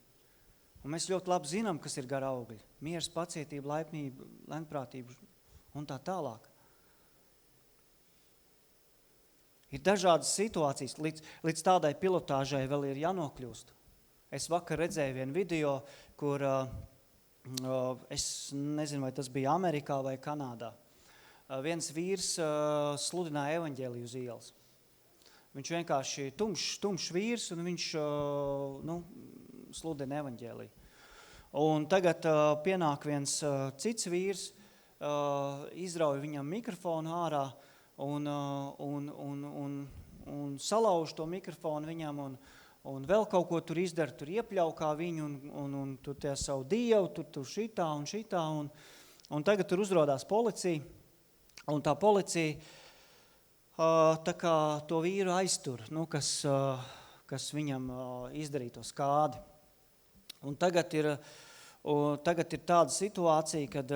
Un mēs ļoti labi zinām, kas ir gara augļi. Miers, pacietība, laipnība, lēnprātība un tā tālāk. Ir dažādas situācijas, līdz tādai pilotāžai vēl ir jānokļūst. Es vakar redzēju vienu video, kur es nezinu, vai tas bija Amerikā vai Kanādā. Viens vīrs sludināja evaņģēliju uz ielas. Viņš vienkārši tumšs vīrs, un viņš sludina evaņģēliju. Un tagad pienāk viens cits vīrs, izrauj viņam mikrofonu ārā un salauž to mikrofonu viņam un vēl kaut ko tur izdara, tur iepļaukā viņu un tur tie savu dievu, tur šitā un šitā. Un tagad tur uzrodās policija, un tā policija tā kā to vīru aiztur, kas viņam izdarīja to skādi. Un tagad ir tāda situācija, kad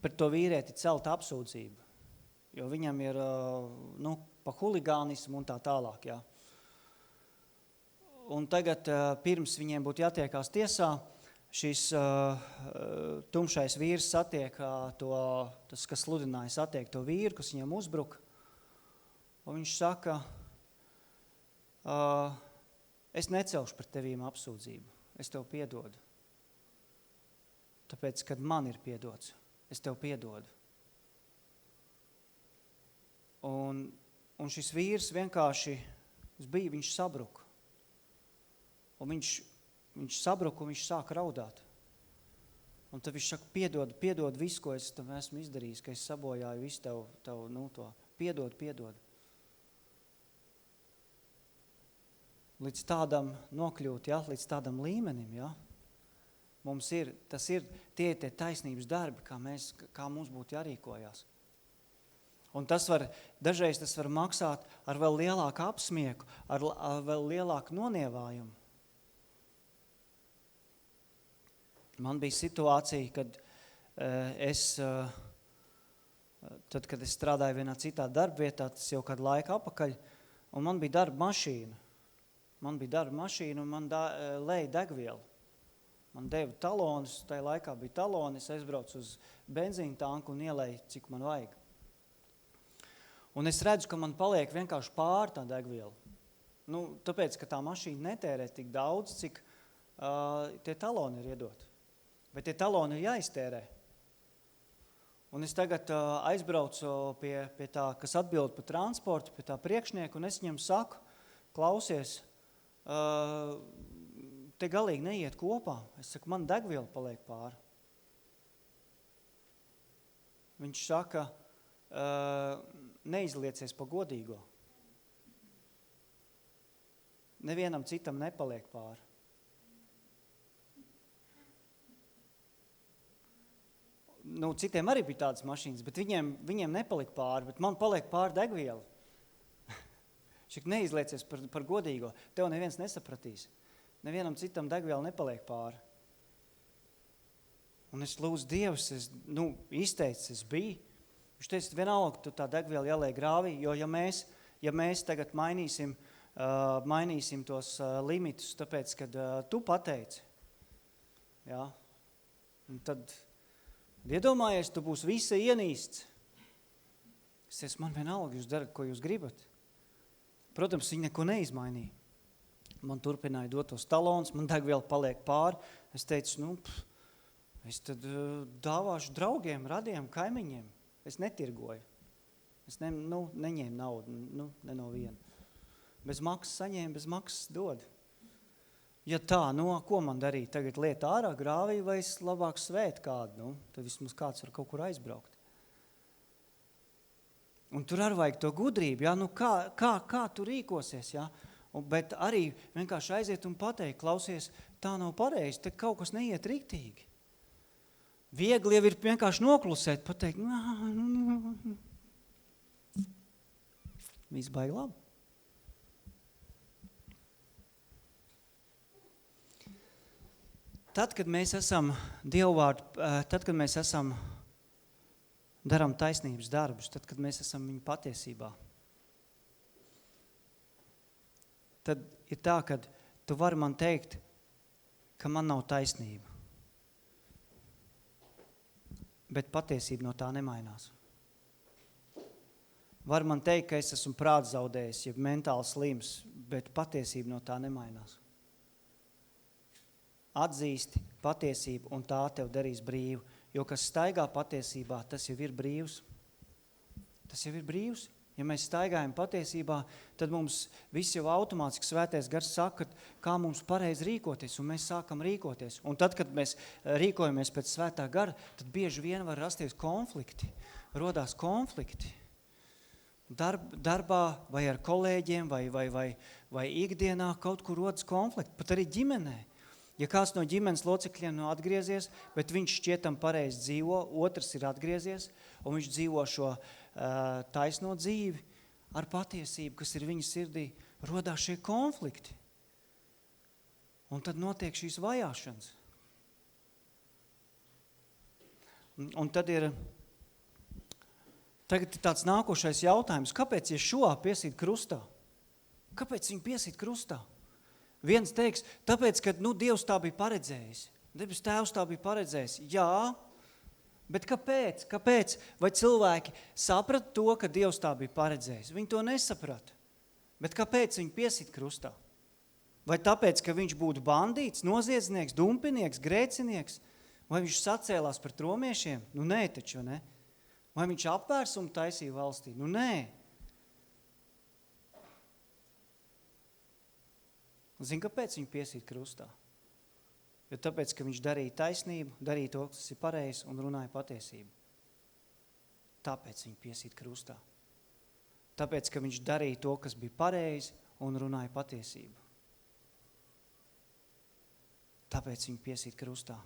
par to vīrieti celta apsūdzība, jo viņam ir pa huligānismu un tā tālāk. Jā. Un tagad pirms viņiem būtu jātiekās tiesā, šis tumšais vīrs satiek tas, kas sludināja, satiek to vīru, kas viņam uzbruka. Un viņš saka, es necelšu par tevīm apsūdzību, es tev piedodu. Tāpēc, kad man ir piedots, es tev piedodu. Un šis vīrs vienkārši, viņš sabruka. Un viņš sabruka un viņš sāka raudāt. Un tad viņš saka, piedod visu, ko es tam esmu izdarījis, ka es sabojāju visu tev to. Piedod. Līdz tādam nokļūt, ja, līdz tādam līmenim, ja, tie taisnības darbi, kā mums būtu jārīkojās. Un dažreiz tas var maksāt ar vēl lielāku apsmieku, ar vēl lielāku nonievājumu. Man bija situācija, kad kad es strādāju vienā citā darbvietā, tas jau kādu laiku apakaļ, un man bija darba mašīna. Un man lēja degvielu. Man deva talonus, tajā laikā bija taloni, es aizbraucu uz benzīna tanku un ielēju, cik man vajag. Un es redzu, ka man paliek vienkārši pāri tā degviela. Tāpēc, ka tā mašīna netērē tik daudz, cik tie taloni ir iedoti. Bet tie taloni ir jāiztērē. Un es tagad aizbraucu pie tā, kas atbild par transportu, pie tā priekšnieku, un es viņam saku, klausies, te galīgi neiet kopā. Es saku, man degviela paliek pāri. Viņš saka, neizliecies pa godīgo. Nevienam citam nepaliek pāri. Citiem arī bija tādas mašīnas, bet viņiem nepalika pāri, bet man paliek pāri degviela. Šik neizliecies par godīgo. Tev neviens nesapratīs. Nevienam citam degviela nepaliek pāri. Un es lūdzu Dievs, izteicis es biju. Viņš teica, vienalga, tu tā degviela jāliek grāvī, jo ja mēs tagad mainīsim tos limitus, tāpēc, kad tu pateici, jā, un tad iedomājies, tu būs visa ienīsts. Es teicu, man vienalga, jūs darat, ko jūs gribat. Protams, viņi neko neizmainīja. Man turpināja dot tos talons, man degviela paliek pāri. Es teicu, es tad dāvāšu draugiem, radiem, kaimiņiem. Es netirgoju. Es neņēmu naudu, ne no viena. Bez maksas saņēmu, bez maksas dod. Ja tā, ko man darīt? Tagad liet ārā grāvī vai es labāk svēt kādu? Tad vismaz kāds var kaut kur aizbraukt. Un tur arī vajag to gudrību, ja? Kā tu rīkosies, ja? Bet arī vienkārši aiziet un pateikt, klausies, tā nav pareizi, te kaut kas neiet riktīgi. Viegli jau ir vienkārši noklusēt, pateikt, viss baigi labi. Tad, kad mēs esam Dievvārdu, tad, kad mēs darām taisnības darbus, tad, kad mēs esam viņa patiesībā, tad ir tā, ka tu vari man teikt, ka man nav taisnība. Bet patiesība no tā nemainās. Var man teikt, ka es esmu prātu zaudējis, ja mentāli slims, bet patiesība no tā nemainās. Atzīsti patiesību, un tā tev darīs brīvu. Jo kas staigā patiesībā, tas jau ir brīvs. Tas jau ir brīvs. Ja mēs staigājam patiesībā, tad mums viss jau automātiski svētais gars saka, kā mums pareizi rīkoties, un mēs sākam rīkoties. Un tad, kad mēs rīkojamies pēc svētā gara, tad bieži vien var rasties konflikti. Rodās konflikti. Darbā vai ar kolēģiem vai ikdienā kaut kur rodas konflikti, pat arī ģimenē. Ja kāds no ģimenes locekļiem nav atgriezies, bet viņš šķietam pareizi dzīvo, otrs ir atgriezies, un viņš dzīvo šo taisno dzīvi ar patiesību, kas ir viņa sirdī, rodās šie konflikti. Un tad notiek šīs vajāšanas. Un tad ir tagad tāds nākošais jautājums, kāpēc Ješua piesīt krustā? Kāpēc viņu piesīt krustā? Viens teiks, tāpēc, ka Dievs tā bija paredzējis. Debes Tēvs tā bija paredzējis. Jā, bet kāpēc? Kāpēc? Vai cilvēki saprata to, ka Dievs tā bija paredzējis? Viņi to nesaprata. Bet kāpēc viņu piesīt krustā? Vai tāpēc, ka viņš būtu bandīts, noziedznieks, dumpinieks, grēcinieks? Vai viņš sacēlās pret romiešiem? Nē, taču, ne? Vai viņš apvērsumu taisīja valstī? Nē. Zini, kāpēc viņu piesīt krustā? Jo tāpēc, ka viņš darīja taisnību, darīja to, kas ir pareizi un runāja patiesību. Tāpēc viņu piesīt krustā. Tāpēc, ka viņš darīja to, kas bija pareizi un runāja patiesību. Tāpēc viņu piesīt krustā.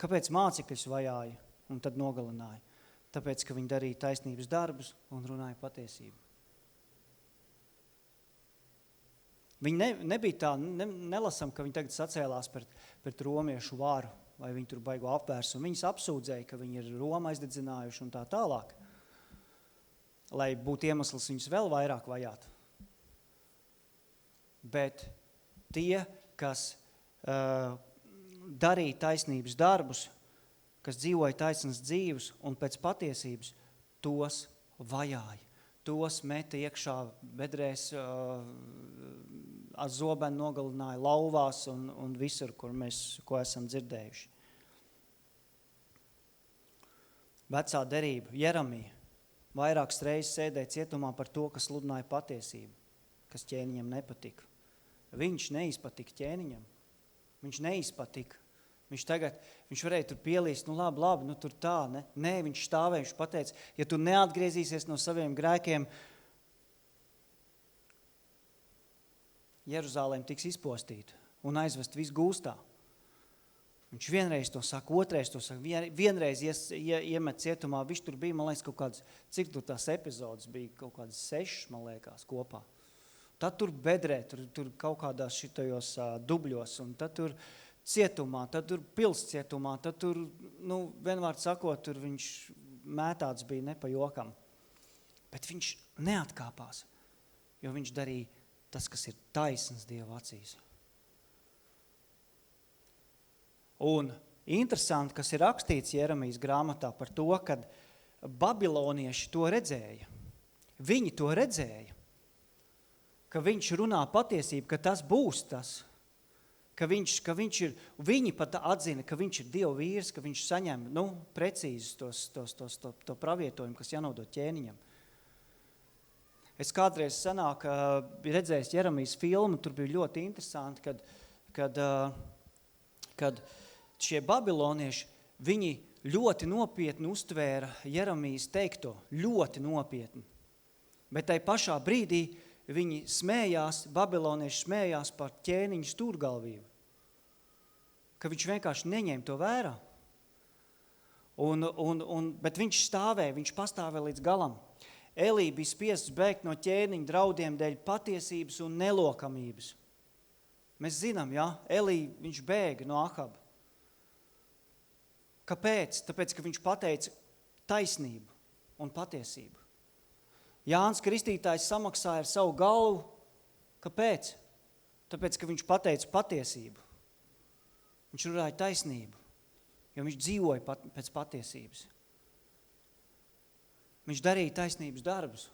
Kāpēc mācekļus vajāja un tad nogalināja? Tāpēc, ka viņi darīja taisnības darbus un runāja patiesību. Viņi nebija tā, nelasam, ka viņi tagad sacēlās pret romiešu varu, vai viņi tur baigo apvērsumu. Viņus apsūdzēja, ka viņi ir Romu aizdedzinājuši un tā tālāk, lai būtu iemesls viņus vēl vairāk vajāt. Bet tie, kas darīja taisnības darbus, kas dzīvoja taisnas dzīves un pēc patiesības, tos vajāja. Tos meta iekšā bedrēs, ar zobenu nogalināja lauvās un visur, ko esam dzirdējuši. Vecā derība, Jeremija, vairākas reizes sēdēja cietumā par to, kas sludināja patiesību, kas ķēniņam nepatika. Viņš neizpatika ķēniņam. Viņš neizpatika. Viņš varēja tur pielīst, labi, tur tā, ne? Nē, viņš stāvēja, viņš pateica, ja tu neatgriezīsies no saviem grēkiem, Jeruzālēm tiks izpostīta un aizvest visu gūstā. Viņš vienreiz to saka, otrais to saka, vienreiz iemet cietumā, viņš tur bija, man liekas, kaut kāds, cik tur tās epizodes bija, kaut kādas 6, man liekas, kopā. Tad tur bedrē, tur kaut kādās šitajos dubļos, un tad tur cietumā, tad tur pilscietumā, tad tur, vienvārds sakot, tur viņš mētāts bija ne pa jokam. Bet viņš neatkāpās, jo viņš darīja tas, kas ir taisns Dieva acīs. Un interesanti, kas ir rakstīts Jeremijas grāmatā par to, kad babilonieši to redzēja. Viņi to redzēja, ka viņš runā patiesību, ka tas būs tas. Ka viņš ir, viņi pat atzina, ka viņš ir Dieva vīrs, ka viņš saņem, precīzi to pravietojumu, kas jānodot ķēniņam. Es kādreiz senāk redzējis Jeremijas filmu, tur bija ļoti interesanti, kad šie babilonieši, viņi ļoti nopietni uztvēra Jeremijas teikto, ļoti nopietni. Bet tai pašā brīdī viņi babilonieši smējās par ķēniņu stūrgalvību. Ka viņš vienkārši neņēma to vērā. Bet viņš pastāvēja līdz galam. Elī bija spiests bēgt no ķēniņa draudiem dēļ patiesības un nelokamības. Mēs zinām, Elī, viņš bēga no Ahaba. Kāpēc? Tāpēc, ka viņš pateica taisnību un patiesību. Jānis Kristītājs samaksāja ar savu galvu. Kāpēc? Tāpēc, ka viņš pateica patiesību. Viņš runāja taisnību, jo viņš dzīvoja pēc patiesības. Viņš darīja taisnības darbus,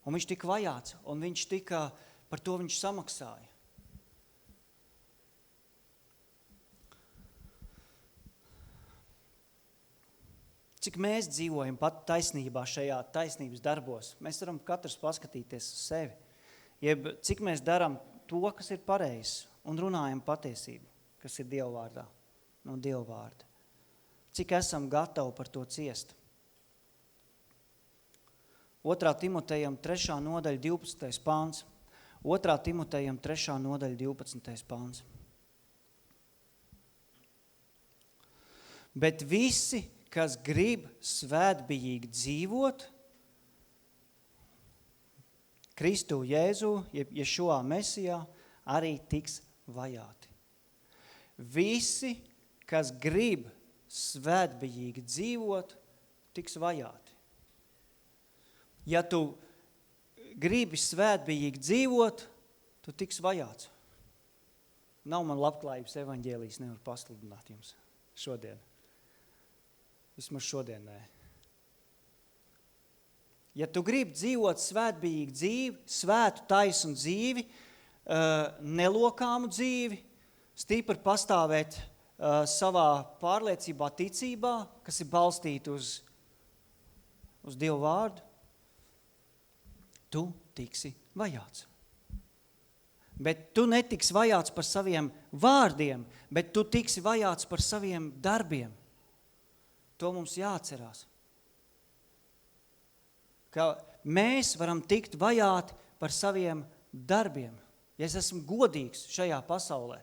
un viņš tika vajāts, un viņš tika, par to viņš samaksāja. Cik mēs dzīvojam pat taisnībā šajā taisnības darbos, mēs varam katrs paskatīties uz sevi. Jeb cik mēs darām to, kas ir pareizs, un runājam patiesību, kas ir Dieva vārdā, no Dieva vārda. Cik esam gatavi par to ciest. 2. Timotejam 3. nodaļa 12. pāns. 2. Timotejam 3. nodaļa 12. pāns. Bet visi, kas grib svētbijīgi dzīvot, Kristu Jēzu, Ješua Mesijā, arī tiks vajāti. Visi, kas grib svētbijīgi dzīvot, tiks vajāti. Ja tu gribi svētbijīgi dzīvot, tu tiks vajāts. Nav man labklājības evaņģēlijas, nevar pasludināt jums šodien. Vismaz šodien nē. Ja tu gribi dzīvot svētbijīgi dzīvi, svētu taisnu dzīvi, nelokāmu dzīvi, stipri pastāvēt savā pārliecībā, ticībā, kas ir balstīta uz Dievu vārdu, tu tiksi vajāts. Bet tu netiksi vajāts par saviem vārdiem, bet tu tiksi vajāts par saviem darbiem. To mums jāatcerās. Ka mēs varam tikt vajāti par saviem darbiem. Ja es esmu godīgs šajā pasaulē,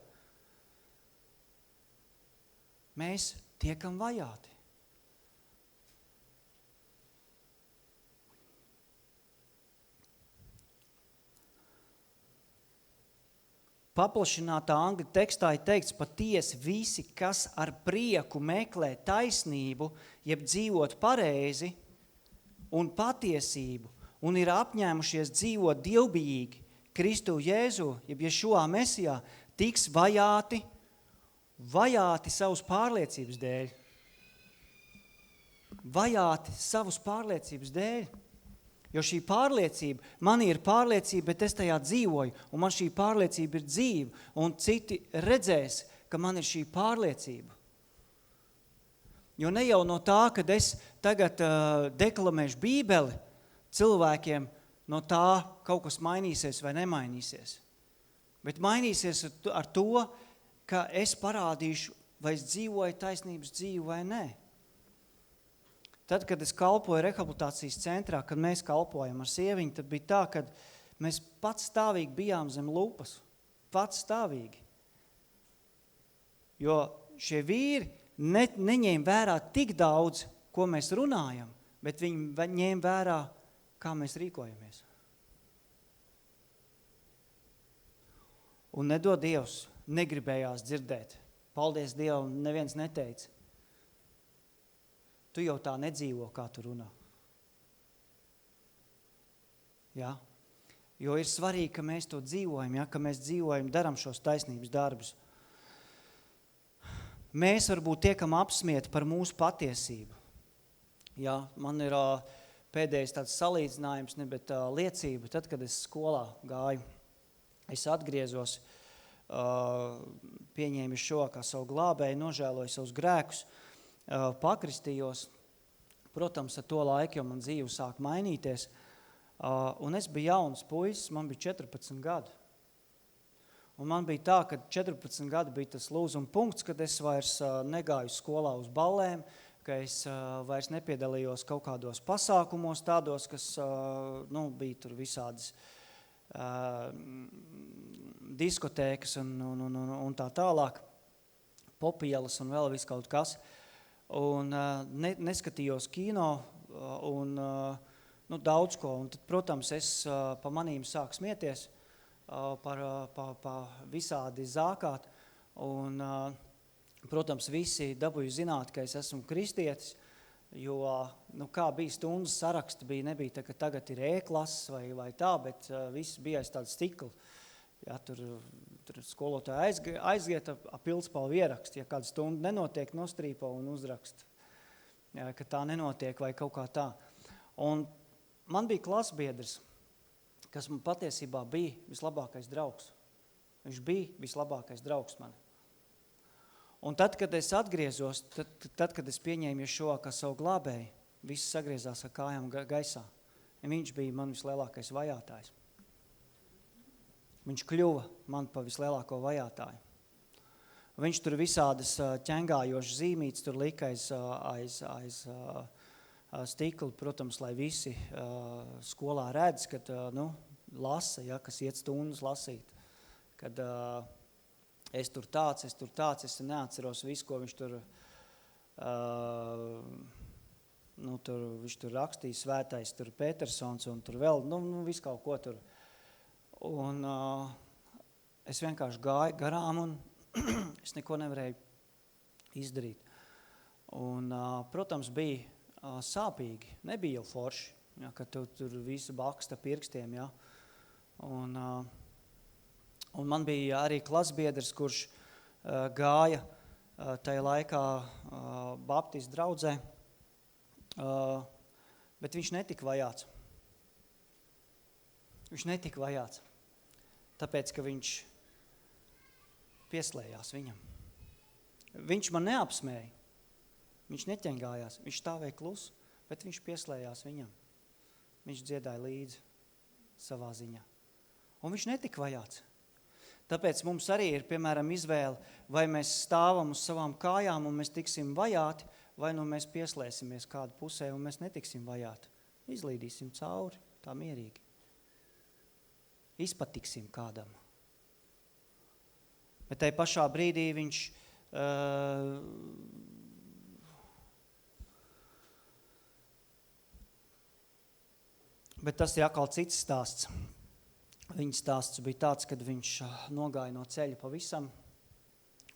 mēs tiekam vajāti. Paplašinātā angļu tekstā ir teikts patiesi visi, kas ar prieku meklē taisnību, jeb dzīvot pareizi un patiesību, un ir apņēmušies dzīvot dievbijīgi Kristu Jēzu, jeb Ješua Mesijā, tiks vajāti savus pārliecības dēļ. Vajāti savus pārliecības dēļ. Jo šī pārliecība, man ir pārliecība, bet es tajā dzīvoju, un man šī pārliecība ir dzīva, un citi redzēs, ka man ir šī pārliecība. Jo ne jau no tā, kad es tagad deklamēšu Bībeli, cilvēkiem no tā kaut kas mainīsies vai nemainīsies. Bet mainīsies ar to, ka es parādīšu, vai es dzīvoju taisnības dzīvi vai nē. Tad, kad es kalpoju rehabilitācijas centrā, kad mēs kalpojam ar sieviņu, tad bija tā, ka mēs patstāvīgi bijām zem lupas. Patstāvīgi. Jo šie vīri neņēma vērā tik daudz, ko mēs runājam, bet viņi ņēma vērā, kā mēs rīkojamies. Un nedod Dievs, negribējās dzirdēt. Paldies Dievam, neviens neteica. Tu jau tā nedzīvo, kā tu runā. Ja? Jo ir svarīgi, ka mēs to dzīvojam, ja? Ka mēs dzīvojam, daram šos taisnības darbus. Mēs varbūt tiekam apsmieti par mūsu patiesību. Ja? Man ir pēdējais tāds salīdzinājums, ne, bet liecība. Tad, kad es skolā gāju, es atgriezos, pieņēmu šo kā savu glābēju, nožēloju savus grēkus, pakristījos, protams, ar to laiku, jo man dzīve sāk mainīties, un es biju jauns puisis, man bija 14 gadu. Un man bija tā, ka 14 gadu bija tas lūzuma punkts, kad es vairs negāju skolā uz ballēm, ka es vairs nepiedalījos kaut kādos pasākumos tādos, kas bija tur visādas diskotēkas un tā tālāk, popielas un vēl viss kaut kas. Un neskatījos kino un daudz ko. Un tad, protams, es pa manīm sāku smieties, pa visādi zākāt. Un, protams, visi dabūju zināt, ka es esmu kristietis, jo, kā bija stundas saraksti, nebija tā, ka tagad ir E-klases vai tā, bet viss bija aiz tāda stikla. Ja, tur skolotāji aiziet pildspalvu ierakst, ja kāda stunda nenotiek, nostrīpo un uzrakst, ja, ka tā nenotiek vai kaut kā tā. Un man bija klasbiedrs, kas man patiesībā bija vislabākais draugs. Viņš bija vislabākais draugs man. Un tad, kad es atgriezos, tad kad es pieņēmu Ješua kā savu glābēju, viss sagriezās ar kājām gaisā. Un viņš bija man vislielākais vajātājs. Viņš kļuva man pa vislielāko vajātāju. Viņš tur visādas ķengājošas zīmītes tur lika aiz stikli, protams, lai visi skolā redz, kad lasa, ja, kas iet stundas lasīt. Kad es tur tāds, es neatceros visu, ko viņš tur, viņš tur rakstīja, svētais tur Petersons un tur vēl, visu kaut ko tur. Un es vienkārši gāju garām un es neko nevarēju izdarīt. Un, protams, bija sāpīgi, nebija jau forši, ja, kad tur visu baksta pirkstiem, ja. Un man bija arī klasbiedrs, kurš gāja tajā laikā baptistu draudzē, bet viņš netika vajāts. Viņš netika vajāts, tāpēc, ka viņš pieslējās viņam. Viņš man neapsmēja, viņš neķengājās, viņš stāvēja klusu, bet viņš pieslējās viņam. Viņš dziedāja līdzi savā ziņā. Un viņš netika vajāts. Tāpēc mums arī ir, piemēram, izvēle, vai mēs stāvam uz savām kājām un mēs tiksim vajāti, vai mēs pieslēsimies kādu pusē un mēs netiksim vajāti. Izlīdīsim cauri, tā mierīgi. Izpatiksim kādam. Bet tai pašā brīdī viņš bet tas ir atkal cits stāsts. Viņa stāsts bija tāds, kad viņš nogāja no ceļa pavisam,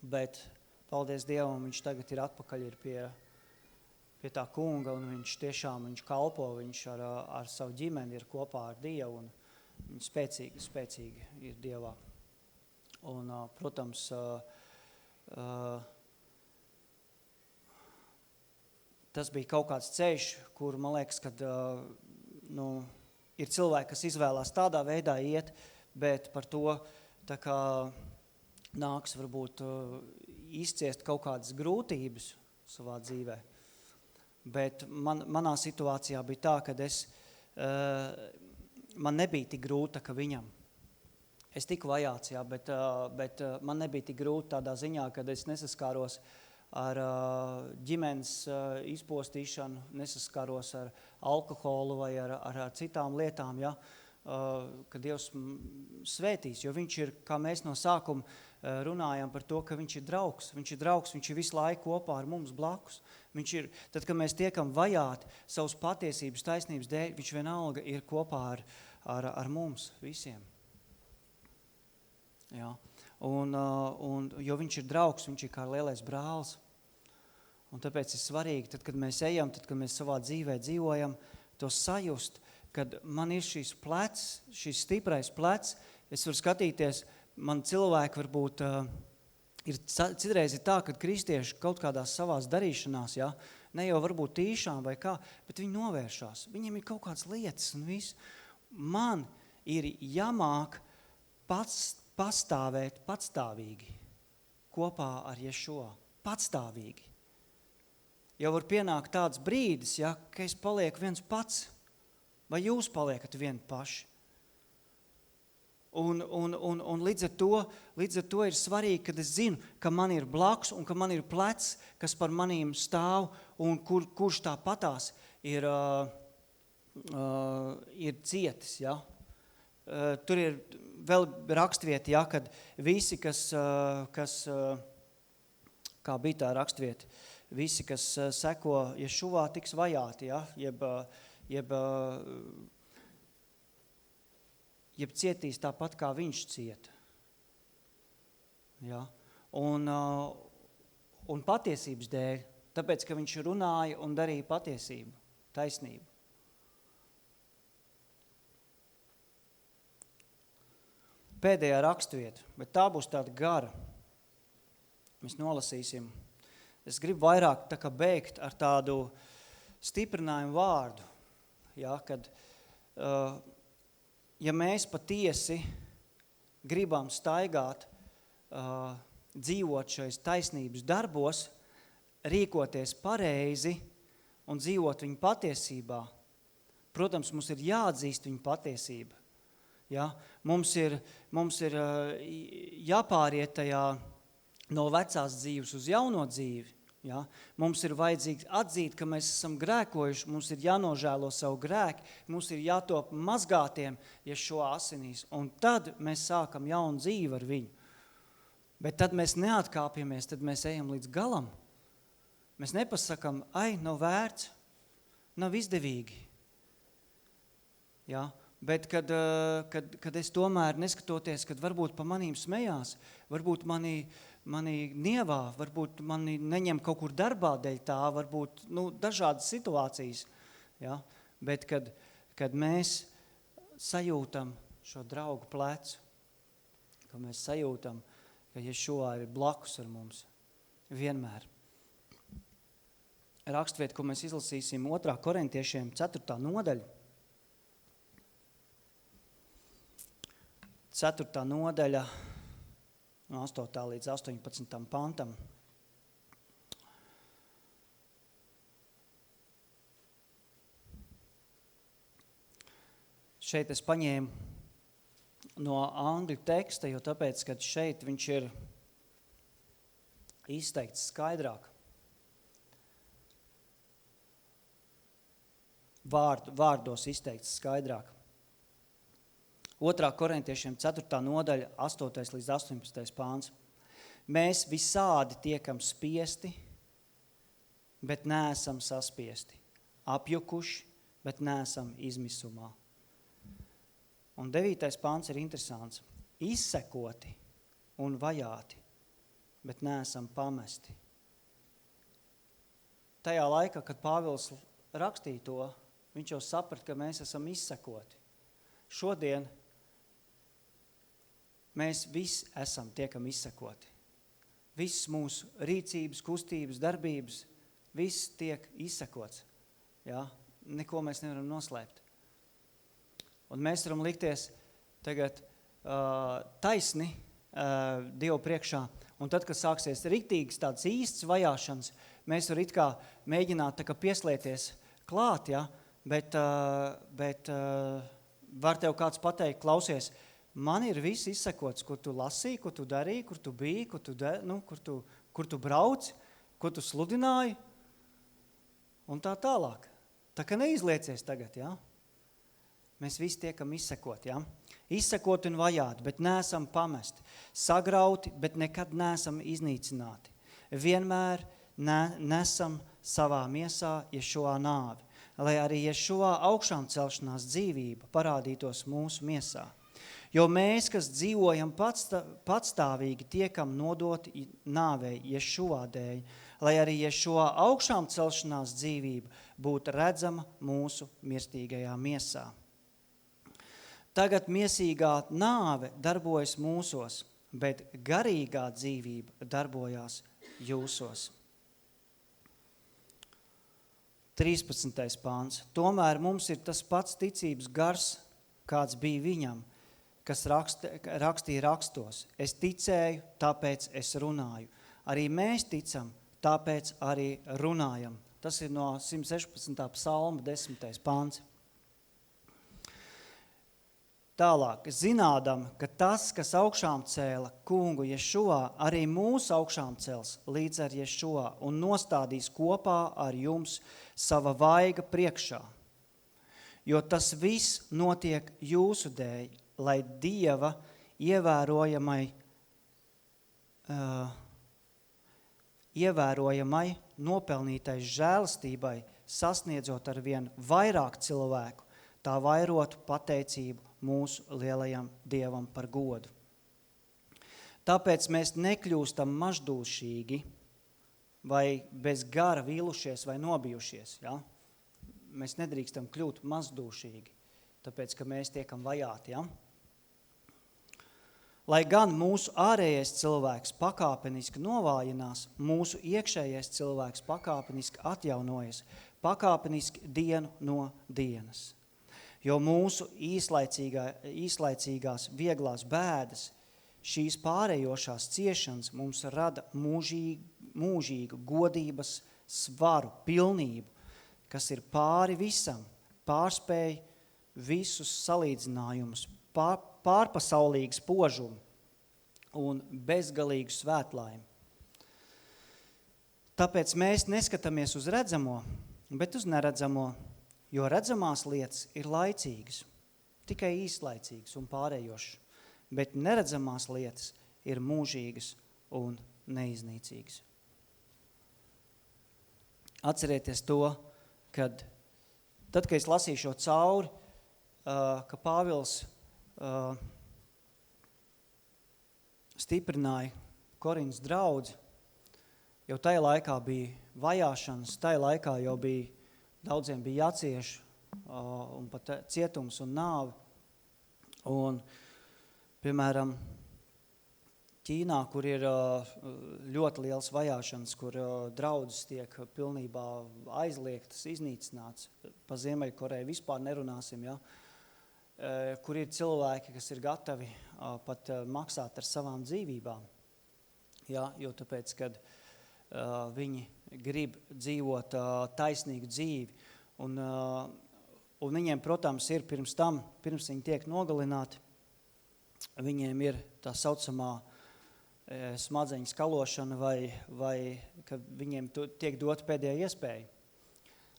bet, paldies Dievam, viņš tagad ir atpakaļ pie tā kunga, un viņš kalpo, viņš ar savu ģimeni ir kopā ar Dievu, un viņš spēcīgi ir Dievā. Un, protams, tas bija kaut kāds ceļš, kur, man liekas, kad, ir cilvēki, kas izvēlās tādā veidā iet, bet par to tā kā nāks varbūt izciest kaut kādas grūtības savā dzīvē. Bet manā situācijā bija tā, kad man nebija tik grūta, ka viņam. Es tiku vajāts, jā, bet man nebija tik grūti tādā ziņā, kad es nesaskāros ar ģimenes izpostīšanu, nesaskāros ar alkoholu vai ar citām lietām, ja, ka Dievs svētīs, jo viņš ir, kā mēs no sākuma runājam par to, ka viņš ir draugs, viņš ir visu laiku kopā ar mums blakus. Viņš ir, tad, kad mēs tiekam vajāti savas patiesības, taisnības dēļ, viņš vienalga ir kopā ar mums visiem. Jā. Un, jo viņš ir draugs, viņš ir kā lielais brālis. Un tāpēc ir svarīgi, tad, kad mēs ejam, tad, kad mēs savā dzīvē dzīvojam, to sajust, kad man ir šis stiprais plecs, es varu skatīties, man cilvēki varbūt citreiz ir tā, kad kristieši kaut kādās savās darīšanās, ja, ne jau varbūt tīšām vai kā, bet viņi novēršās. Viņiem ir kaut kādas lietas un viss. Man ir jāmāk pastāvēt patstāvīgi kopā ar Ješua. Patstāvīgi. Jau var pienākt tāds brīdis, ja, ka es palieku viens pats, vai jūs paliekat vieni paši. Un līdz ar to ir svarīgi, kad es zinu, ka man ir blakus un ka man ir plecs, kas par manīm stāv un kurš tāpatās ir cietis, ja. Tur ir vēl rakstvieti, ja, kad visi, kas kā bija tā rakstvieti, visi, kas seko Ješuvā, tiks vajāti, ja, jeb cietīs tāpat, kā viņš cieta. Ja. Un patiesības dēļ, tāpēc, ka viņš runāja un darīja patiesību, taisnību. pēdējā rakstvieta, bet tā būs tāda gara. Mēs nolasīsim. Es gribu vairāk tā kā beigt ar tādu stiprinājumu vārdu, ja, kad, ja mēs patiesi gribam staigāt, dzīvot šais taisnības darbos, rīkoties pareizi un dzīvot viņu patiesībā, protams, mums ir jāatzīst viņu patiesība. Ja? Mums ir jāpāriet tajā no vecās dzīves uz jauno dzīvi. Ja? Mums ir vajadzīgi atzīt, ka mēs esam grēkojuši, mums ir jānožēlo savu grēku, mums ir jātop mazgātiem, ja šo asinīs, un tad mēs sākam jaunu dzīvi ar viņu. Bet tad mēs neatkāpjamies, tad mēs ejam līdz galam. Mēs nepasakam, nav vērts, nav izdevīgi. Ja? Bet kad es tomēr neskatoties, kad varbūt pa manīm smējās, varbūt mani nievā, varbūt mani neņem kaut kur darbā dēļ tā, varbūt dažādas situācijas. Ja? Bet kad mēs sajūtam šo draugu plecu, ka mēs sajūtam, ka Ješua ir blakus ar mums vienmēr. Rakstvieta, ko mēs izlasīsim 2. Korintiešiem 4. nodaļa. 4. nodaļa no 8. līdz 18. pantam. Šeit es paņēmu no angļu teksta, jo tāpēc, kad šeit viņš ir izteikts skaidrāk. Vārdos izteikts skaidrāk. 2. Korintiešiem 4. nodaļa, 8. līdz 18. pāns. Mēs visādi tiekam spiesti, bet neesam saspiesti. Apjukuši, bet neesam izmisumā. Un 9. pāns ir interesants. Izsekoti un vajāti, bet neesam pamesti. Tajā laikā, kad Pāvils rakstīja to, viņš jau saprat, ka mēs esam izsekoti. Šodien mēs visi tiekam izsekoti. Viss mūsu rīcības, kustības, darbības, viss tiek izsekots. Ja? Neko mēs nevaram noslēpt. Un mēs varam likties tagad taisni Dievu priekšā. Un tad, kad sāksies riktīgas tādas īstas vajāšanas, mēs var it kā mēģināt tā kā pieslēties klāt, ja? Bet var tev kāds pateikt, klausies, man ir viss izsekots, kur tu lasīji, kur tu darīji, kur tu biji, kur tu brauci, kur tu sludināji un tā tālāk. Tā kā neizliecies tagad, ja? Mēs visi tiekam izsekoti, ja? Izsekoti un vajāti, bet neesam pamesti. Sagrauti, bet nekad neesam iznīcināti. Vienmēr nesam savā miesā Ješua nāvi, lai arī Ješua augšām celšanās dzīvība parādītos mūsu miesā. Jo mēs, kas dzīvojam patstāvīgi, tiekam nodoti nāvei Ješua dēļ, lai arī Ješua augšām celšanās dzīvība būtu redzama mūsu mirstīgajā miesā. Tagad miesīgā nāve darbojas mūsos, bet garīgā dzīvība darbojās jūsos. 13. pāns. Tomēr mums ir tas pats ticības gars, kāds bija viņam, kas rakstīja rakstos. Es ticēju, tāpēc es runāju. Arī mēs ticam, tāpēc arī runājam. Tas ir no 116. psalma 10. pāns. Tālāk, zinādam, ka tas, kas augšām cēla kungu Ješua, arī mūs augšām cels līdz ar Ješua un nostādīs kopā ar jums sava vaiga priekšā. Jo tas viss notiek jūsu dēļ, lai Dieva ievērojamai nopelnītais žēlastībai sasniedzot ar vien vairāk cilvēku, tā vairotu pateicību mūsu lielajam Dievam par godu. Tāpēc mēs nekļūstam maždūšīgi vai bez gara vīlušies vai nobijušies. Ja? Mēs nedrīkstam kļūt mazdūšīgi, tāpēc, ka mēs tiekam vajāti. Ja? Lai gan mūsu ārējais cilvēks pakāpeniski novājinās, mūsu iekšējais cilvēks pakāpeniski atjaunojas, pakāpeniski dienu no dienas. Jo mūsu īslaicīgās vieglās bēdas, šīs pārējošās ciešanas mums rada mūžīgu godības svaru, pilnību, kas ir pāri visam, pārspēj visus salīdzinājumus, pārpasaulīgu spožumu un bezgalīgu svētlaimi. Tāpēc mēs neskatāmies uz redzamo, bet uz neredzamo, jo redzamās lietas ir laicīgas, tikai īslaicīgas un pārējošas, bet neredzamās lietas ir mūžīgas un neiznīcīgas. Atcerieties to, kad es lasīju šo cauri, ka Pāvils stiprināja Korintas draudzi, jo tajā laikā bija vajāšanas, tajā laikā jau daudziem bija jācieš un pat cietums un nāve. Un, piemēram, Ķīnā, kur ir ļoti liels vajāšanas, kur draudzes tiek pilnībā aizliegtas, iznīcināts, pa Ziemeļkoreju vispār nerunāsim, ja? Kur ir cilvēki, kas ir gatavi pat maksāt ar savām dzīvībām, ja? Jo tāpēc, kad viņi grib dzīvot taisnīgu dzīvi, un viņiem, protams, ir pirms viņi tiek nogalināti, viņiem ir tā saucamā smadzeņu skalošana vai ka viņiem tiek dot pēdējā iespēja.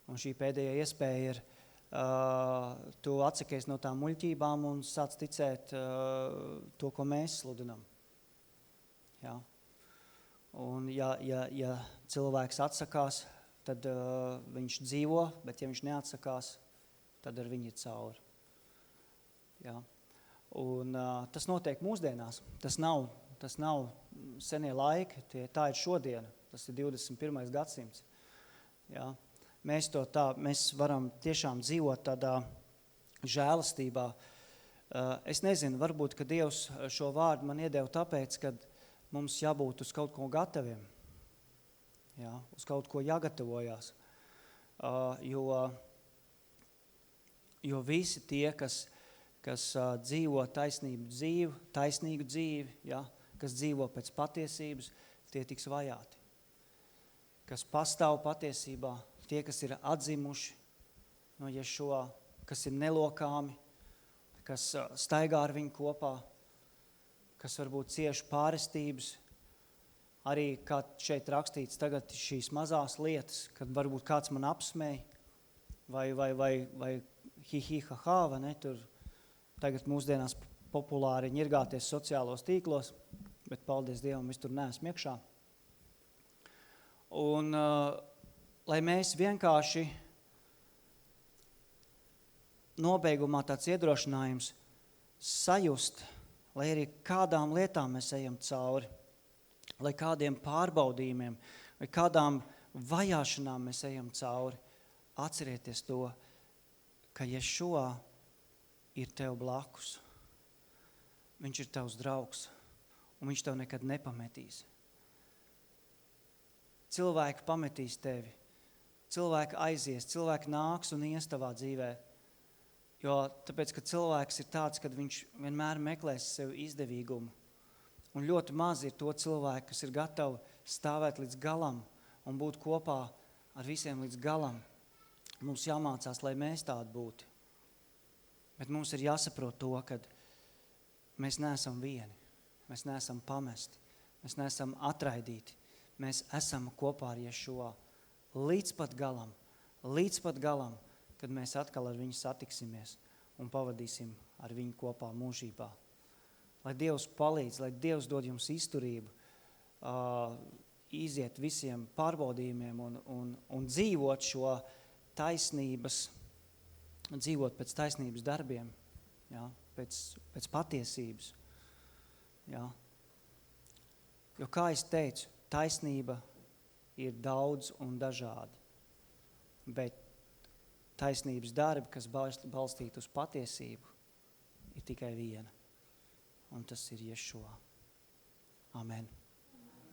Un šī pēdējā iespēja ir, tu atsakies no tām muļķībām un sāc ticēt to, ko mēs sludinam. Jā. Un ja cilvēks atsakās, tad viņš dzīvo, bet ja viņš neatsakās, tad ar viņu ir cauri. Jā. Un tas notiek mūsdienās. Tas nav senie laiki, tā ir šodiena. Tas ir 21. gadsimts. Jā. Mēs varam tiešām dzīvot tādā žēlastībā. Es nezinu, varbūt, ka Dievs šo vārdu man iedeva tāpēc, kad mums jābūt uz kaut ko gataviem. Jā, uz kaut ko jāgatavojās. Jo visi tie, kas dzīvo taisnīgu dzīvi, ja, kas dzīvo pēc patiesības, tie tiks vajāti. Kas pastāv patiesībā, tie, kas ir atzimuši no Ješua, kas ir nelokāmi, kas staigā ar viņu kopā, kas varbūt cieši pārestības, arī, kā šeit rakstīts tagad šīs mazās lietas, kad varbūt kāds man apsmēja, vai hi-hi-ha-ha, vai ne, tur tagad mūsdienās populāri ņirgāties sociālos tīklos, bet paldies Dievam, es tur neesmu iekšā. Un, lai mēs vienkārši nobeigumā tāds iedrošinājums sajust, lai arī kādām lietām mēs ejam cauri, lai kādiem pārbaudījumiem, vai kādām vajāšanām mēs ejam cauri, atcerieties to, ka Ješua ir tev blakus. Viņš ir tavs draugs, un viņš tev nekad nepametīs. Cilvēki pametīs tevi, cilvēki aizies, cilvēki nāks un ies tavā dzīvē, jo tāpēc, ka cilvēks ir tāds, kad viņš vienmēr meklēs sev izdevīgumu. Un ļoti maz ir to cilvēku, kas ir gatavi stāvēt līdz galam un būt kopā ar visiem līdz galam. Mums jāmācās, lai mēs tādi būtu. Bet mums ir jāsaprot to, ka mēs neesam vieni, mēs neesam pamesti, mēs neesam atraidīti, mēs esam kopā ar Ješua līdz pat galam, kad mēs atkal ar viņu satiksimies un pavadīsim ar viņu kopā mūžībā. Lai Dievs palīdz, lai Dievs dod jums izturību, iziet visiem pārbaudījumiem un dzīvot šo dzīvot pēc taisnības darbiem, jā, pēc patiesības. Jā. Jo, kā es teicu, taisnība ir daudz un dažādi, bet taisnības darbi, kas balstīti uz patiesību, ir tikai viena. un tas ir Ješua. Amen.